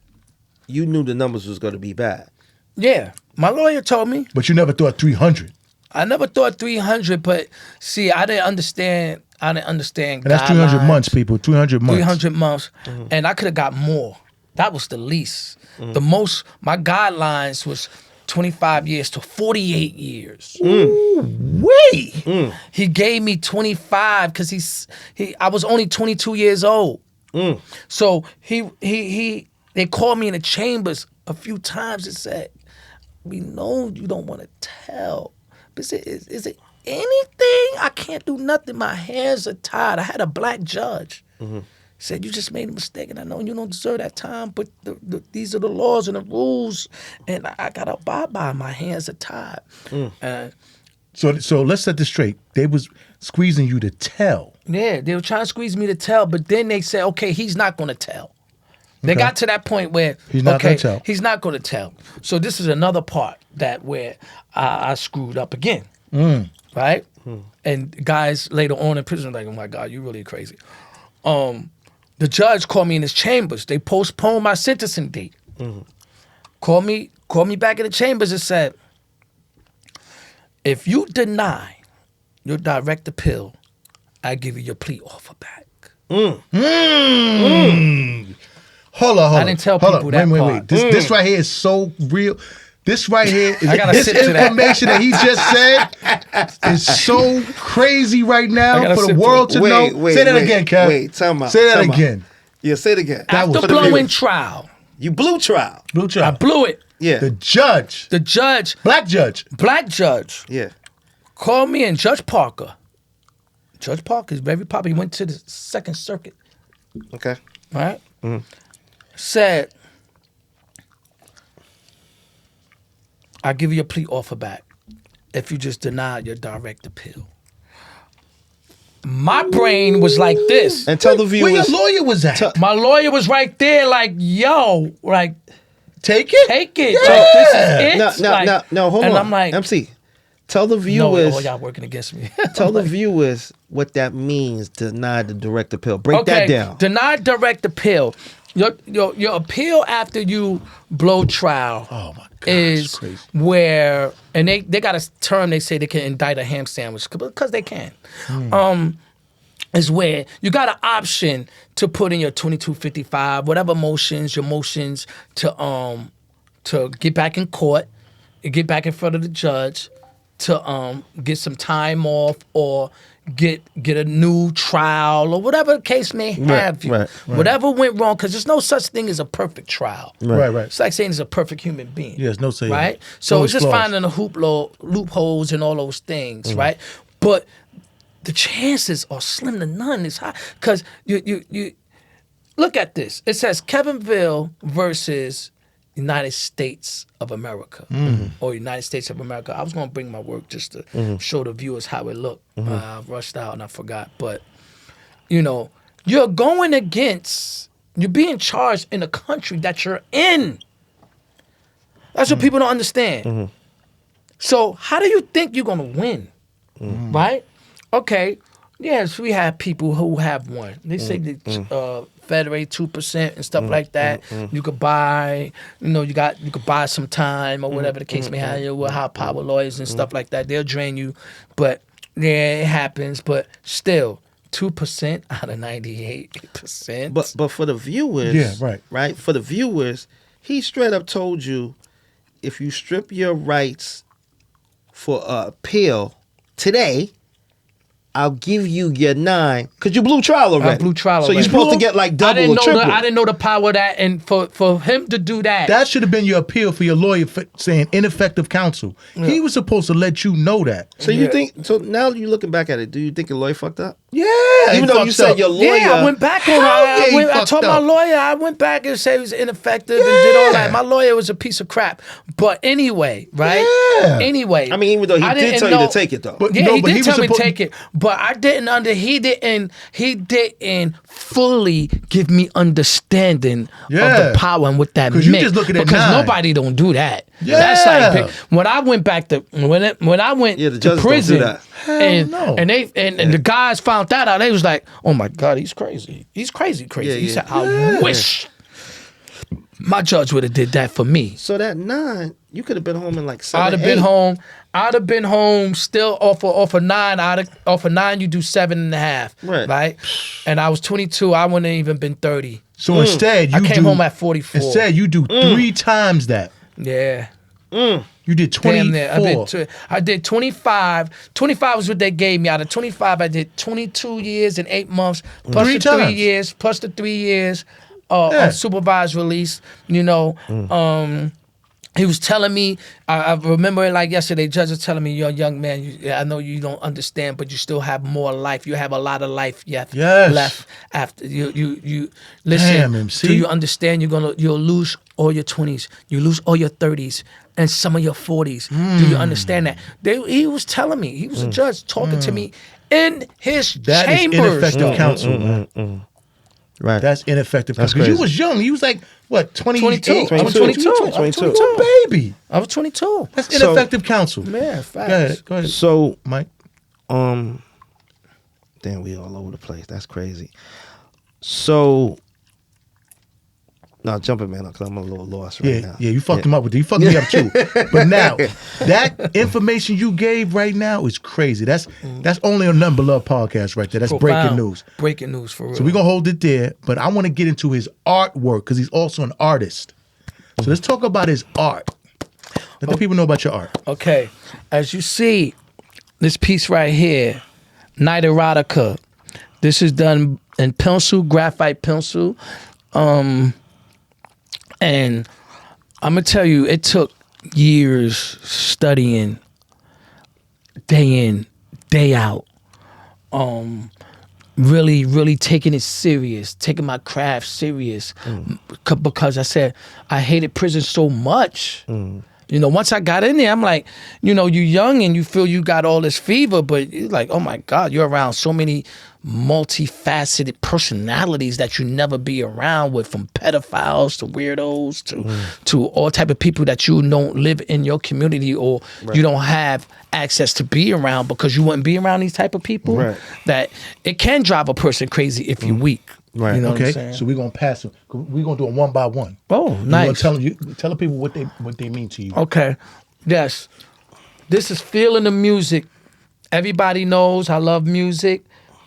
S1: you knew the numbers was going to be bad.
S3: Yeah. My lawyer told me.
S2: But you never thought 300.
S3: I never thought 300, but see, I didn't understand.
S2: And that's 300
S3: guidelines.
S2: months, people. 300 months.
S3: 300 months, and I could have got more. That was the least. The most, my guidelines was 25 years to 48 years. Wait. He gave me 25 because I was only 22 years old. So they called me in the chambers a few times and said, we know you don't want to tell, but is it anything? I can't do nothing. My hands are tied. I had a black judge. Said, you just made a mistake, and I know you don't deserve that time, but these are the laws and the rules, and I got to abide by them. My hands are tied.
S2: So let's set this straight. They was squeezing you to tell.
S3: Yeah, they were trying to squeeze me to tell, but then they said, okay, he's not going to tell. They
S2: Okay.
S3: got to that point where,
S2: He's not gonna tell.
S3: he's not going to tell. So this is another part where I screwed up again, right? And guys later on in prison are like, oh my God, you really crazy. The judge called me in his chambers. They postponed my sentencing date. Called me back in the chambers and said, if you deny your direct appeal, I give you your plea offer back.
S2: Hold on.
S3: I didn't tell
S2: Hold
S3: people
S2: on.
S3: that
S2: Wait.
S3: part.
S2: This right here is so real. This right here,
S3: I gotta
S2: this
S3: sit to that.
S2: information that he just said is so crazy right
S3: I
S2: now
S3: gotta
S2: for
S3: sit
S2: the
S3: to
S2: world to know. Say that again, Kev.
S1: Wait, time out.
S2: Say that
S1: time out.
S2: again.
S1: Yeah, say it again.
S3: After
S1: For the
S3: blowing
S1: viewers.
S3: trial,
S1: You blew trial.
S2: Blue
S3: I
S2: child.
S3: blew it.
S1: Yeah.
S2: The judge,
S3: The judge,
S2: black judge.
S3: black judge,
S1: Yeah.
S3: called me and Judge Parker. Judge Parker is very popular. He went to the Second Circuit,
S1: Okay.
S3: right? Said, I give you a plea offer back if you just deny your direct appeal. My brain was like this.
S1: And tell the
S2: Where
S1: viewers.
S2: your lawyer was at?
S3: My lawyer was right there, like, yo, like,
S2: Take it.
S3: take it.
S2: Yeah.
S3: Like, this is it.
S1: No,
S3: Like,
S1: no, hold on.
S3: and I'm like,
S1: MC, tell the
S3: no,
S1: viewers.
S3: oh, y'all working against me.
S1: Tell the viewers what that means to deny the direct appeal. Break that down.
S3: Denied direct appeal. Your appeal after you blow trial
S2: Oh my God.
S3: is
S2: crazy.
S3: where, and they got a term they say they can indict a ham sandwich because they can. Is where you got an option to put in your 2255, whatever motions, your motions to get back in court, and get back in front of the judge to get some time off or get a new trial or whatever the case may have you.
S1: right.
S3: Whatever went wrong, because there's no such thing as a perfect trial.
S2: Right.
S3: It's like saying there's a perfect human being.
S2: Yes, no say.
S3: Right? So
S2: Always
S3: it's just
S2: flaws.
S3: finding the loopholes and all those things, right? But the chances are slim to none. It's high. Because you look at this. It says Kevinville versus United States of America or United States of America. I was going to bring my work just to show the viewers how it looked. I rushed out and I forgot. But, you're going against, you're being charged in a country that you're in. That's what people don't understand. So how do you think you're going to win? Right? Okay. Yes, we have people who have won. They say that Federate 2% and stuff like that. You could buy, you could buy some time or whatever the case may have. With high power lawyers and stuff like that, they'll drain you. But yeah, it happens. But still, 2% out of 98%.
S1: But for the viewers, right? For the viewers, he straight up told you, if you strip your rights for appeal today, I'll give you your 9 because you blew trial already.
S3: I blew trial
S1: so
S3: already.
S1: you're supposed to get like double or triple.
S3: I didn't know the power of that, and for him to do that.
S2: That should have been your appeal for your lawyer for saying ineffective counsel. He was supposed to let you know that.
S1: So you think? So now you're looking back at it. Do you think your lawyer fucked up?
S2: Yeah,
S1: Even though you said your lawyer.
S3: Yeah, I went back on I told my lawyer, I went back and said he was ineffective and did all that. My lawyer was a piece of crap. But anyway, right?
S2: Yeah.
S3: Anyway.
S1: I mean, even though he did tell you to take it though.
S2: But
S3: Yeah,
S2: no,
S3: he
S2: but
S3: did
S2: he
S3: tell
S2: was
S3: me to
S2: supposed-
S3: take it, but I didn't he didn't fully give me understanding of the power and what that
S2: 'Cause
S3: meant.
S2: you just looking at
S3: because
S2: 9.
S3: nobody don't do that.
S2: Yeah.
S3: That's like when I went back to when I went
S1: Yeah, the judges
S3: to
S1: don't do
S3: prison
S1: that.
S3: and
S2: no.
S3: and they and the guys found that out. They was like, "Oh my God, he's crazy. He's crazy."
S1: Yeah,
S3: He
S1: yeah.
S3: said, "I wish my judge would have did that for me."
S1: So that 9, you could have been home in like 7.
S3: I'd have been home. I'd have been home still off of 9. Off of 9, you do 7.5. Right. And I was 22. I wouldn't have even been 30.
S2: So instead, you
S3: I came home at 44.
S2: Instead, you do 3 times that.
S3: Yeah.
S2: You did 24.
S3: I did 25. 25 was what they gave me. Out of 25, I did 22 years and 8 months plus
S2: 3
S3: the 3
S2: times.
S3: years plus the 3 years of supervised release. He was telling me, I remember it like yesterday, judge was telling me, you're a young man, I know you don't understand, but you still have more life. You have a lot of life left after. You listen,
S2: Damn, MC.
S3: do you understand you'll lose all your 20s, you lose all your 30s, and some of your 40s. Do you understand that? He was telling me, he was a judge talking to me in his
S2: That is
S3: chambers.
S2: ineffective counsel, man.
S1: Right.
S2: That's ineffective counsel.
S1: crazy.
S2: You was young. You was like, what,
S3: 22.
S2: 28?
S3: I was 22.
S2: I was 22, baby.
S3: I was 22.
S2: That's ineffective counsel.
S3: Yeah, facts.
S2: Go ahead.
S1: So,
S2: Mike.
S1: damn, we all over the place. That's crazy. So, no, jumping man, because I'm a little lost right now.
S2: Yeah, you fucked him up with it. You fucked me up too. But now, that information you gave right now is crazy. That's only on NuttinButLuv podcast right there. That's breaking
S3: Profound.
S2: news.
S3: Breaking news for real.
S2: So we're going to hold it there, but I want to get into his artwork because he's also an artist. So let's talk about his art. Let the people know about your art.
S3: Okay, as you see, this piece right here, Night Erotica. This is done in pencil, graphite pencil. And I'm going to tell you, it took years studying, day in, day out. Really, really taking it serious, taking my craft serious. Because I said, I hated prison so much. Once I got in there, I'm like, you're young and you feel you got all this fever, but you're like, oh my God, you're around so many multifaceted personalities that you never be around with, from pedophiles to weirdos to all type of people that you don't live in your community or you don't have access to be around because you wouldn't be around these type of people.
S1: Right.
S3: That it can drive a person crazy if you're weak.
S1: Right.
S3: You know what I'm
S2: Okay,
S3: saying?
S2: so we're going to pass them. We're going to do them one by one.
S3: Oh, nice.
S2: Tell the people what they mean to you.
S3: Okay. Yes. This is feeling the music. Everybody knows I love music.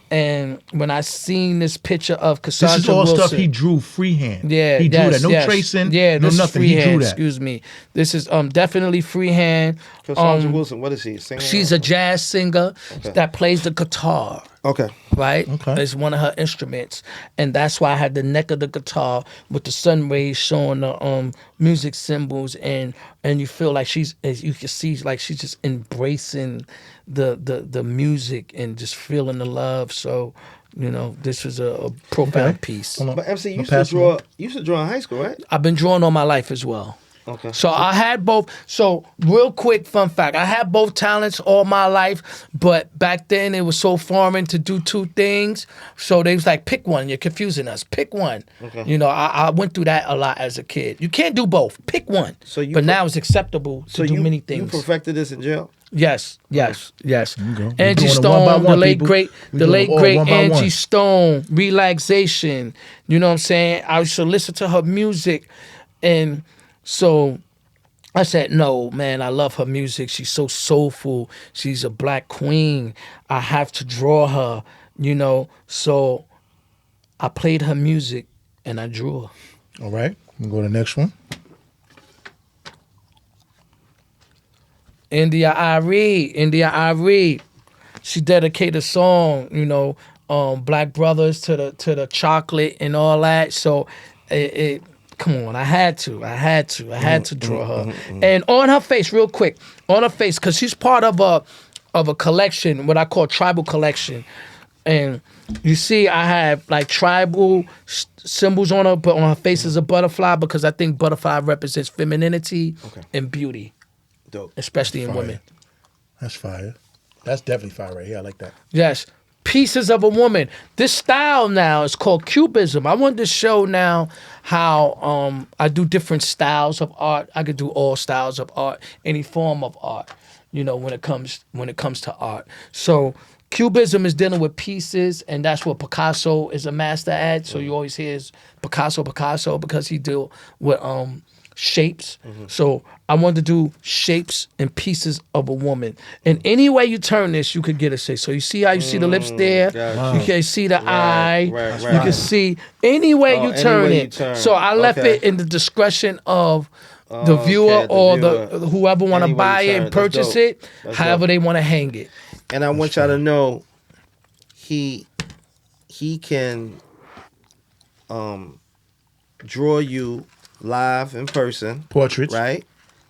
S3: And when I seen this picture of Cassandra
S2: This is all
S3: Wilson,
S2: stuff he drew freehand.
S3: yeah,
S2: he drew
S3: yes,
S2: that. No
S3: yes.
S2: tracing.
S3: Yeah,
S2: no
S3: this
S2: nothing.
S3: is
S2: He
S3: freehand.
S2: drew that.
S3: Excuse me. This is definitely freehand.
S1: Cassandra Wilson, what is she? Singer?
S3: She's a jazz singer that plays the guitar.
S1: Okay.
S3: Right?
S2: Okay.
S3: It's one of her instruments. And that's why I had the neck of the guitar with the sun rays showing the music symbols, and you feel like she's, as you can see, like she's just embracing the music and just feeling the love. So, you know, this was a profound piece.
S2: Hold on.
S1: But MC, you
S2: I'll
S1: used to
S2: pass
S1: draw. You used to draw in high school, right?
S3: I've been drawing all my life as well.
S1: Okay.
S3: So I had both. So real quick, fun fact: I had both talents all my life, but back then it was so foreign to do two things. So they was like, pick one. You're confusing us. Pick one.
S1: Okay.
S3: You know, I went through that a lot as a kid. You can't do both. Pick one.
S1: So you
S3: but now it's acceptable to do many things.
S1: You perfected this in jail.
S3: Yes, yes, yes.
S2: go.
S3: Angie
S2: We're doing it one by
S3: Stone, the
S2: one,
S3: late
S2: people.
S3: great,
S2: We're
S3: the
S2: doing
S3: late
S2: it all
S3: great
S2: one by
S3: Angie
S2: one.
S3: Stone, Relaxation. You know what I'm saying? I used to listen to her music, and so I said, no, man, I love her music. She's so soulful. She's a black queen. I have to draw her, you know. So I played her music and I drew her.
S2: All right. We'll go to the next one.
S3: India Irie. She dedicated a song, you know, Black Brothers to the chocolate and all that. So it come on, I had to draw her. And on her face, real quick, on her face, because she's part of a collection, what I call tribal collection. And you see, I have like tribal symbols on her, but on her face is a butterfly, because I think butterfly represents femininity and beauty.
S1: Dope.
S3: Especially in
S2: Fire.
S3: women.
S2: That's fire. That's definitely fire right here. I like that.
S3: Yes. Pieces of a woman. This style now is called Cubism. I wanted to show now how I do different styles of art. I could do all styles of art, any form of art, you know, when it comes to art. So Cubism is dealing with pieces, and that's what Picasso is a master at. So you always hear is Picasso, because he deal with shapes. So I wanted to do shapes and pieces of a woman. And any way you turn this, you could get a shape. So you see how you see the lips there?
S1: Gotcha.
S3: You can see the eye.
S1: right.
S3: You can see any way you
S1: any
S3: turn
S1: way
S3: it.
S1: you turn.
S3: So I left
S1: Okay.
S3: it in the discretion of the viewer
S1: the
S3: or
S1: viewer.
S3: the whoever want to
S1: Any way you
S3: buy it
S1: turn
S3: and
S1: it. That's
S3: purchase
S1: dope.
S3: it,
S1: That's
S3: however
S1: dope.
S3: they want to hang it.
S1: And I want y'all to know, he can draw you live in person.
S2: Portraits.
S1: Right?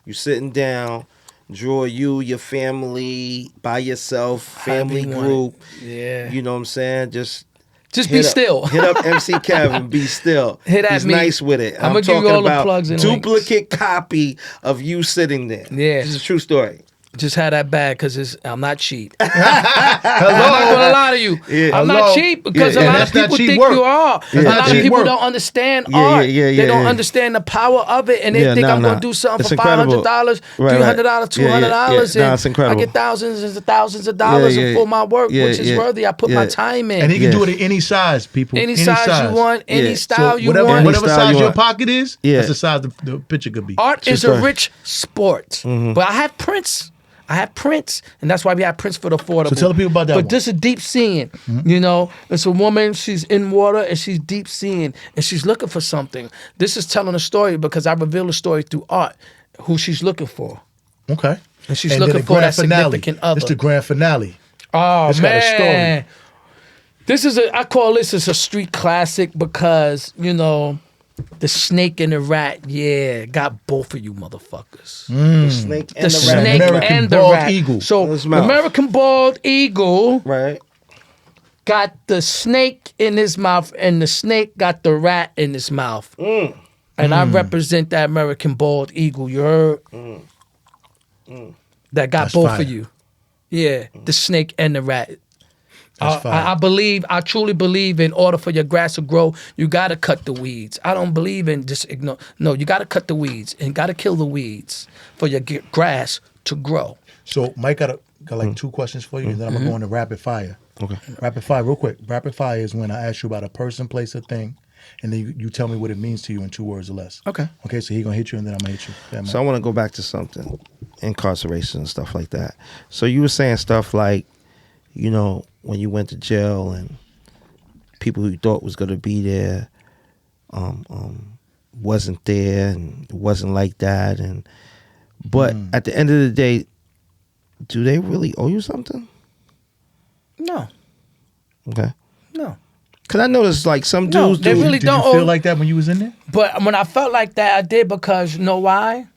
S1: You sitting down, draw you, your family, by yourself, family
S3: However you want
S1: group.
S3: Yeah.
S1: You know what I'm saying? Just
S3: be still.
S1: Hit up MC Kev and be still.
S3: Hit at
S1: He's
S3: me.
S1: nice with it.
S3: I'ma give you
S1: talking
S3: all the
S1: about
S3: plugs and links.
S1: duplicate copy of you sitting there.
S3: Yeah.
S1: This is a true story.
S3: Just had that bag because I'm not cheap. I'm not gonna lie to you.
S1: Yeah.
S3: I'm
S2: Hello.
S3: not cheap because
S2: Yeah,
S3: a lot of
S2: that's not
S3: people
S2: cheap
S3: think
S2: work.
S3: you are.
S2: That's
S3: A
S2: not
S3: lot of
S2: cheap
S3: people
S2: work.
S3: don't understand
S1: Yeah,
S3: art.
S1: yeah,
S3: They don't
S1: yeah.
S3: understand the power of it, and they think I'm gonna do something
S1: It's
S3: for
S1: incredible.
S3: $500,
S1: Right,
S3: $300,
S1: right.
S3: $200,
S1: Yeah, yeah.
S3: and
S1: Nah, it's incredible.
S3: I get thousands and thousands of dollars
S1: Yeah, yeah.
S3: for my work,
S1: Yeah,
S3: which is
S1: yeah.
S3: worthy. I put my time in.
S2: And he can
S1: Yeah.
S2: do it in any size, people.
S3: any size you want, any
S1: Yeah.
S3: style
S2: So
S3: you
S2: whatever,
S3: want.
S2: whatever
S1: style
S2: size
S1: you
S2: your
S1: want.
S2: pocket is,
S1: Yeah.
S2: that's the size the picture could be.
S3: Art is
S1: True
S3: a
S1: story.
S3: rich sport, but I have prints. And that's why we have prints for the affordable.
S2: So tell the people about that
S3: But
S2: one.
S3: this is deep seeing, you know. It's a woman, she's in water, and she's deep seeing, and she's looking for something. This is telling a story because I reveal a story through art, who she's looking for.
S2: Okay.
S3: And she's
S2: then
S3: looking
S2: the
S3: for that
S2: grand finale.
S3: significant other.
S2: It's the grand finale.
S3: Oh,
S2: It's got a story.
S3: man. I call this a street classic because, you know, the snake and the rat, got both of you motherfuckers.
S1: The snake and
S3: The
S1: the
S3: snake
S1: rat.
S2: American
S3: and the
S2: bald
S3: rat.
S2: eagle.
S3: So
S1: In his
S3: the
S1: mouth.
S3: American bald eagle
S1: Right.
S3: got the snake in his mouth, and the snake got the rat in his mouth. And I represent that American bald eagle. You heard? That got
S2: That's
S3: both
S2: fire.
S3: of you. Yeah, the snake and the rat.
S2: That's fire.
S3: I truly believe in order for your grass to grow, you got to cut the weeds. I don't believe in just ignore. No, you got to cut the weeds and got to kill the weeds for your grass to grow.
S2: So Mike got like two questions for you, and then I'm gonna go into rapid fire.
S1: Okay.
S2: Rapid fire, real quick. Rapid fire is when I ask you about a person, place, or thing, and then you tell me what it means to you in 2 words or less.
S3: Okay.
S2: Okay. So he gonna hit you, and then I'm gonna hit you. Yeah, Mike.
S1: So I want to go back to something, incarceration and stuff like that. So you were saying stuff like, you know, when you went to jail and people who you thought was going to be there wasn't there, and it wasn't like that. But at the end of the day, do they really owe you something?
S3: No.
S1: Okay.
S3: No.
S1: Because I noticed like some
S3: No,
S1: dudes
S3: they
S1: do.
S3: really
S2: Did
S3: don't
S2: you feel
S3: owe-
S2: like that when you was in there?
S3: But when I felt like that, I did because you know why?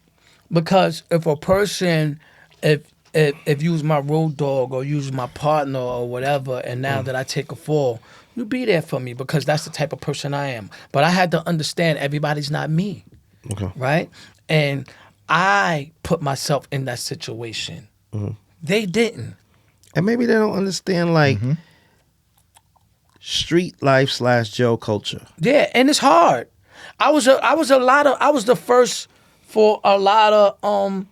S3: Because if a person, if you was my road dog or you was my partner or whatever, and now that I take a fall, you be there for me because that's the type of person I am. But I had to understand everybody's not me,
S1: Okay.
S3: right? And I put myself in that situation. They didn't.
S1: And maybe they don't understand like street life / jail culture.
S3: Yeah, and it's hard. I was the first for a lot of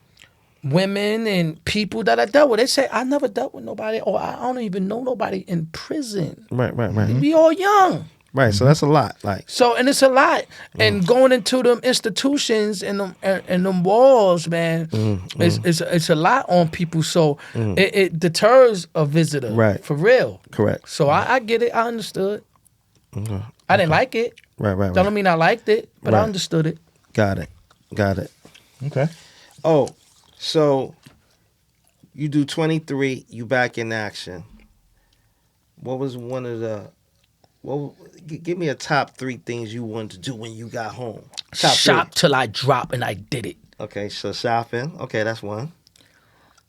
S3: women and people that I dealt with. They say I never dealt with nobody, or I don't even know nobody in prison.
S1: Right.
S3: We all young.
S1: Right. So that's a lot. Like,
S3: So and it's a lot. And going into them institutions and them walls, man, it's a lot on people. So it deters a visitor.
S1: Right.
S3: For real.
S1: correct.
S3: So I get it. I understood. I didn't like it.
S1: Right.
S3: That don't mean I liked it, but I
S1: Right.
S3: understood it.
S1: Got it.
S2: Okay.
S1: Oh, so you do 23, you back in action. What was one of the, give me a top 3 things you wanted to do when you got home. Top
S3: Shop till I drop, and I did it.
S1: 3. Okay, so shopping. Okay, that's one.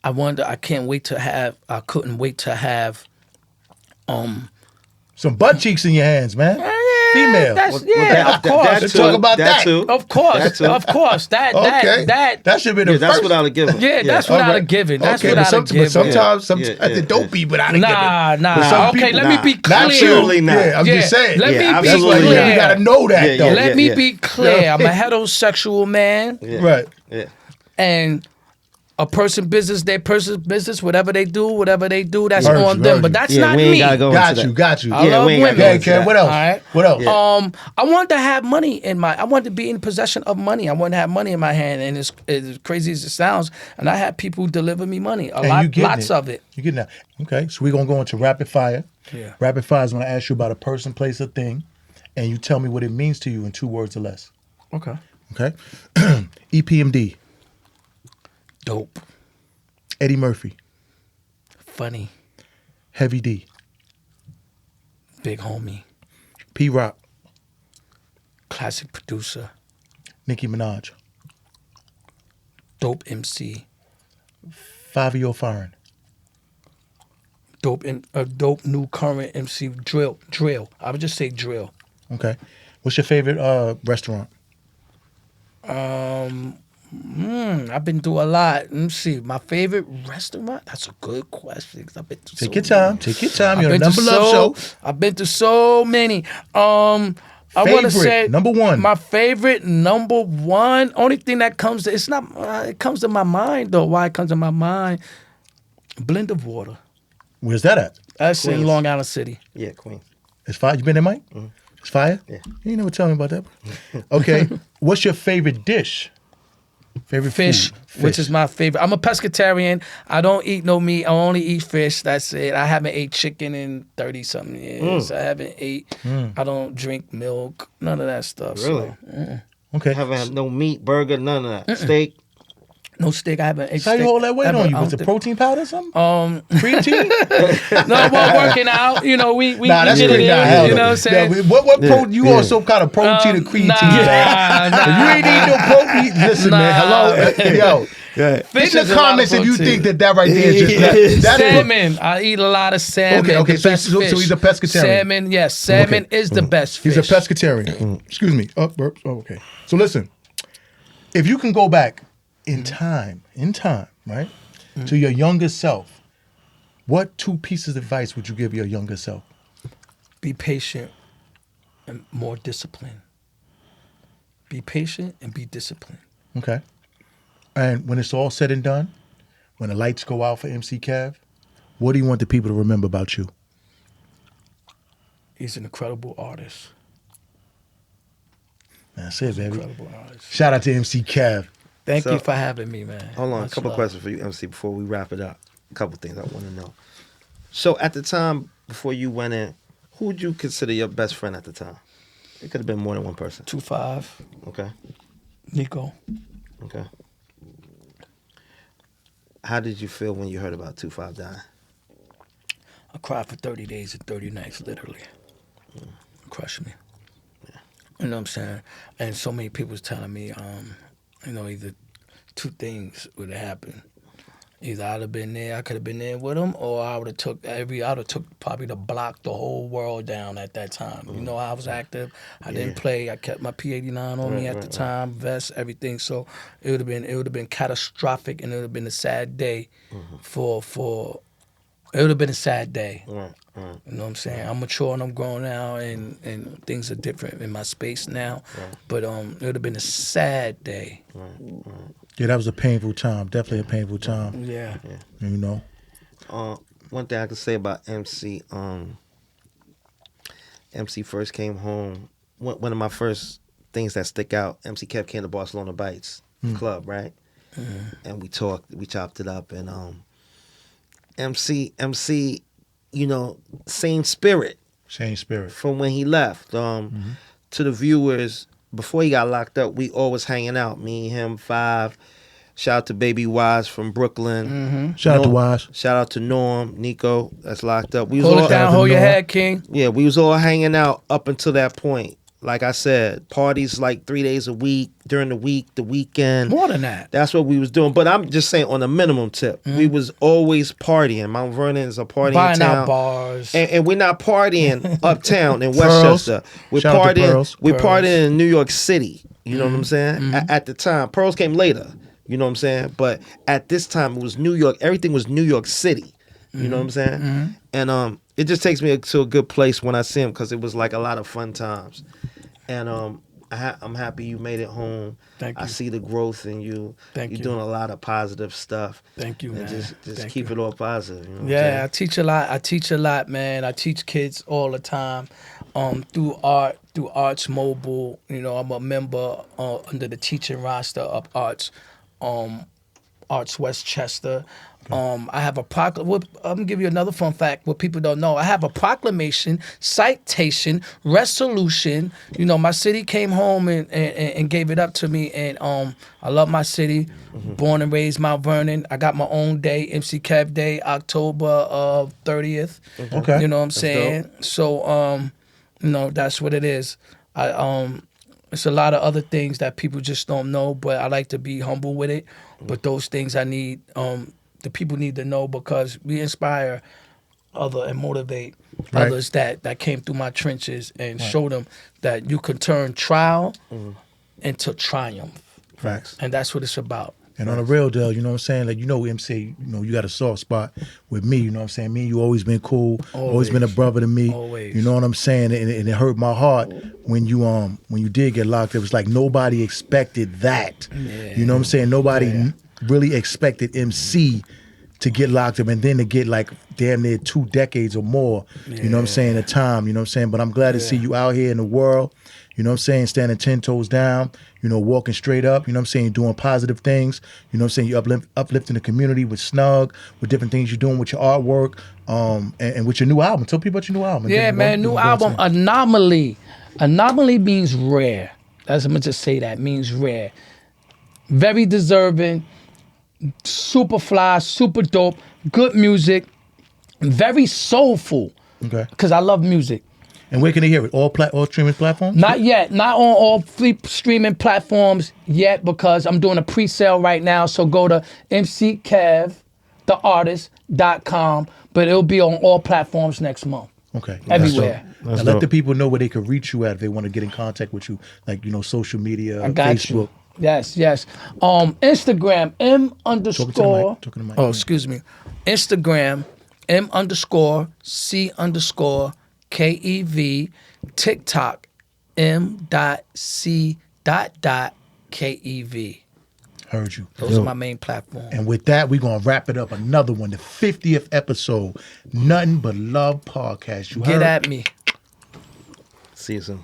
S3: I couldn't wait to have
S2: Some butt cheeks in your hands, man. Female.
S3: That's,
S1: Well,
S3: yeah, of course.
S2: Let's talk about that.
S1: too.
S3: Of course,
S1: That too.
S3: of course. That
S2: Okay.
S3: that
S2: That should be the
S1: Yeah, that's
S2: first.
S1: what I would give them.
S3: yeah, that's
S2: All
S3: what I'd
S2: right.
S3: have given. That's
S2: Okay,
S3: what I'd
S2: but
S3: have given.
S2: sometimes
S1: Yeah,
S2: it don't be, but I'd have given.
S3: Nah.
S2: Some
S3: Okay,
S2: people-
S3: let me be
S1: Nah.
S3: clear.
S1: Absolutely not.
S2: Yeah, I'm
S3: Yeah,
S2: just saying.
S3: let me
S1: Yeah,
S3: be
S2: That's why
S1: absolutely
S2: you
S3: clear.
S2: gotta know that,
S1: Yeah,
S2: though.
S1: yeah,
S3: Let me be clear. I'm a heterosexual man,
S1: Yeah.
S2: Right.
S1: Yeah.
S3: and a person business, their person's business, whatever they do, that's
S2: Heard
S3: on
S2: you,
S3: them.
S2: heard
S3: But
S2: you.
S3: that's
S1: Yeah,
S3: not
S1: we ain't
S3: me.
S1: gotta go
S2: Got
S1: into
S2: you,
S1: that.
S2: got you.
S3: I love
S1: we ain't gotta
S3: women.
S1: go
S2: Okay,
S1: into
S2: Kev,
S1: that.
S2: what else?
S3: All right.
S2: What else?
S3: I want to have money in my. I want to be in possession of money. I want to have money in my hand, and as crazy as it sounds, and I have people deliver me money.
S2: And you getting
S3: Lots of it.
S2: You getting that? Okay, so we're gonna go into rapid fire.
S3: Yeah.
S2: Rapid fire is when I ask you about a person, place, or thing, and you tell me what it means to you in 2 words or less.
S3: Okay.
S2: Okay. EPMD.
S3: Dope.
S2: Eddie Murphy.
S3: Funny.
S2: Heavy D.
S3: Big homie.
S2: P Rock.
S3: Classic producer.
S2: Nicki Minaj.
S3: Dope MC.
S2: Fabio Foreign.
S3: Dope new current MC. Drill. I would just say drill.
S2: Okay. What's your favorite restaurant?
S3: I've been through a lot. Let me see. My favorite restaurant? That's a good question. 'Cause I've been through
S2: Take
S3: so
S2: your time.
S3: many.
S2: Take your time.
S3: I've
S2: You're on
S3: been
S2: a
S3: to
S2: Number Love show.
S3: I've been to so many. I want to
S2: Favorite,
S3: say
S2: number one.
S3: My favorite number one. Only thing that comes to it comes to my mind though. Why it comes to my mind? Blend of Water.
S2: Where's that at?
S3: That's in
S1: Queens.
S3: Long Island City.
S1: Yeah, Queen.
S2: It's fire. You been there, Mike? It's fire?
S1: Yeah.
S2: You never tell me about that. Okay. What's your favorite dish? Favorite
S3: Fish,
S2: food?
S3: which is my favorite. I'm a pescatarian. I don't eat no meat. I only eat fish. That's it. I haven't ate chicken in 30 something years. I haven't ate. I don't drink milk. None of that stuff.
S1: Really?
S3: So,
S2: Okay.
S1: Haven't had no meat, burger, none of that. Steak.
S3: no steak. I haven't ate
S2: How
S3: steak.
S2: you hold that weight
S3: ever.
S2: on you?
S3: I
S2: Was
S3: don't
S2: it
S3: think-
S2: protein powder or something? Creatine?
S3: No, well, working out. You know, we
S2: Nah, that's
S3: get it
S2: great.
S3: in.
S2: Nah, hell
S3: You
S2: no.
S3: know what I'm saying?
S2: Yeah, what you
S1: Yeah.
S2: on some kind of protein or creatine, man?
S3: Nah,
S2: If you ain't eating no protein, listen, man. Hello, yo.
S1: Yeah.
S2: Put in
S3: Fish
S2: the
S3: is a lot of
S2: comments if you
S3: protein.
S2: think that right there is just that is
S3: Salmon. I eat a lot of salmon.
S2: Okay,
S3: The
S2: so
S3: best
S2: he's
S3: fish.
S2: a pescatarian.
S3: Salmon, yes. Salmon
S2: Okay.
S3: is the best fish.
S2: He's a pescatarian. Excuse me. Oh, okay. So listen, if you can go back in time, right, to your younger self, what 2 pieces of advice would you give your younger self?
S3: Be patient and more disciplined. Be patient and be disciplined.
S2: Okay. And when it's all said and done, when the lights go out for MC KEV, what do you want the people to remember about you?
S3: He's an incredible artist.
S2: That's it, baby.
S3: Incredible artist.
S2: Shout out to MC KEV.
S3: Thank
S1: So-
S3: you for having me, man.
S1: Hold on,
S3: Much
S1: a couple
S3: love.
S1: questions for you, MC, before we wrap it up. A couple things I want to know. So at the time before you went in, who would you consider your best friend at the time? It could have been more than one person.
S3: 2-5,
S1: Okay.
S3: Nico.
S1: Okay. How did you feel when you heard about 2-5 dying?
S3: I cried for 30 days and 30 nights, literally. Crushed me. You know what I'm saying? And so many people was telling me, either two things would have happened. Either I'd have been there, I could have been there with him, or I would have took probably to block the whole world down at that time. You know, I was active. I didn't play. I kept my P89 on me at the time, vest, everything. So it would have been catastrophic, and it would have been a sad day for. It would have been a sad day.
S1: Right.
S3: You know what I'm saying? I'm mature and I'm grown now, and things are different in my space now.
S1: Right.
S3: But it would have been a sad day.
S2: Yeah, that was a painful time. Definitely a painful time.
S3: Yeah.
S2: You know.
S1: One thing I could say about MC, MC first came home. One of my first things that stick out, MC KEV came to Barcelona Bites Club, right? And we talked, we chopped it up, and MC, you know, same spirit
S2: Same spirit.
S1: from when he left. To the viewers, before he got locked up, we always hanging out. Me, him, Five. Shout out to Baby Wise from Brooklyn.
S2: Shout out to Wise.
S1: Shout out to Norm, Nico, that's locked up. We was
S3: Hold
S1: all,
S3: it down, hold your head, King.
S1: yeah, we was all hanging out up until that point. Like I said, parties like 3 days a week, during the week, the weekend.
S3: More than that.
S1: That's what we was doing. But I'm just saying on a minimum tip. We was always partying. Mount Vernon is a partying
S3: Buying
S1: town.
S3: out bars.
S1: And we're not partying uptown in
S2: Pearls.
S1: Westchester. We're
S2: Shout out to
S1: partying.
S2: Pearls.
S1: We're
S3: Pearls.
S1: partying in New York City. You know what I'm saying? At the time, Pearls came later. You know what I'm saying? But at this time, it was New York. Everything was New York City. You know what I'm saying? And it just takes me to a good place when I see him because it was like a lot of fun times. And I'm happy you made it home.
S3: Thank you.
S1: I see the growth in you.
S3: Thank
S1: You're
S3: you.
S1: doing a lot of positive stuff.
S3: Thank you,
S1: And
S3: man.
S1: just
S3: Thank
S1: keep
S3: you.
S1: it all positive. You know what
S3: Yeah, I
S1: I'm
S3: teach a lot. I teach a lot, man. I teach kids all the time through art, through Arts Mobile. You know, I'm a member under the teaching roster of Arts Westchester. I have a I'm gonna give you another fun fact. What people don't know, I have a proclamation, citation, resolution. You know, my city came home and gave it up to me, and I love my city. Born and raised Mount Vernon. I got my own day, MC KEV Day, October 30th.
S2: Okay.
S3: You know what I'm
S1: That's
S3: saying? So you know, that's what it is. It's a lot of other things that people just don't know, but I like to be humble with it. But those things I need, the people need to know because we inspire other and motivate
S2: Right.
S3: others that came through my trenches and show them that you can turn trial into triumph.
S2: Facts.
S3: And that's what it's about.
S2: And on the real deal, you know what I'm saying? Like, you know, MC, you know, you got a soft spot with me, you know what I'm saying? Me and you always been cool, always been a brother to me.
S3: Always.
S2: You know what I'm saying? And it hurt my heart when you did get locked. It was like nobody expected that.
S3: Yeah.
S2: You know what I'm saying? Nobody really expected MC to get locked up and then to get like damn near 2 decades or more, you know what I'm saying, of time, you know what I'm saying? But I'm glad to see you out here in the world, you know what I'm saying, standing 10 toes down, you know, walking straight up, you know what I'm saying, doing positive things, you know what I'm saying, you're uplifting the community with Snug, with different things you're doing with your artwork, and with your new album. Tell people about your new album.
S3: Yeah, man, new album, Anomaly. Anomaly means rare. That's, I'm gonna just say that, means rare. Very deserving, super fly, super dope, good music, very soulful.
S2: Okay.
S3: Because I love music.
S2: And where can they hear it? All streaming platforms?
S3: Not yet. Not on all streaming platforms yet because I'm doing a pre-sale right now. So go to mckevtheartist.com, but it'll be on all platforms next month.
S2: Okay.
S3: Everywhere.
S2: Now let the people know where they can reach you at if they want to get in contact with you, like, you know, social media,
S3: I got
S2: Facebook.
S3: you. Yes. Instagram, M_.
S2: Talking to the mic.
S3: Oh, excuse me. Instagram, M_C_KEV. TikTok, M.C.KEV.
S2: Heard you.
S3: Those are my main platforms.
S2: And with that, we're going to wrap it up. Another one, the 50th episode, Nothing But Love Podcast. You
S3: Get
S2: heard?
S3: at me.
S1: See you soon.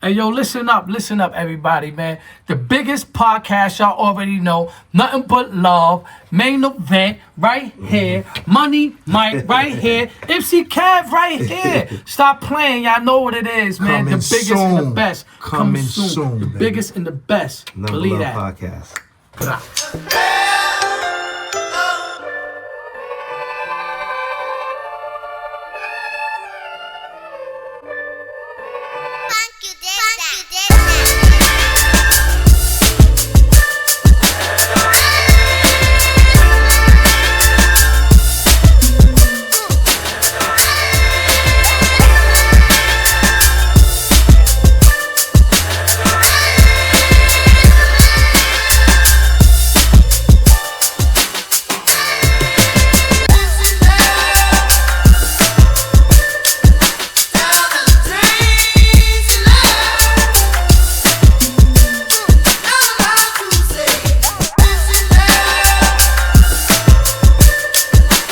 S3: Hey, yo, listen up, everybody, man. The biggest podcast, y'all already know. Nothing but love. Mainovent right here. Money Mike right here. MC KEV right here. Stop playing. Y'all know what it is, man.
S4: Coming
S3: the biggest
S4: soon.
S3: and the best.
S4: Coming soon,
S3: The
S4: baby.
S3: biggest and the best.
S4: Number
S3: Believe
S4: Love
S3: that.
S4: Podcast.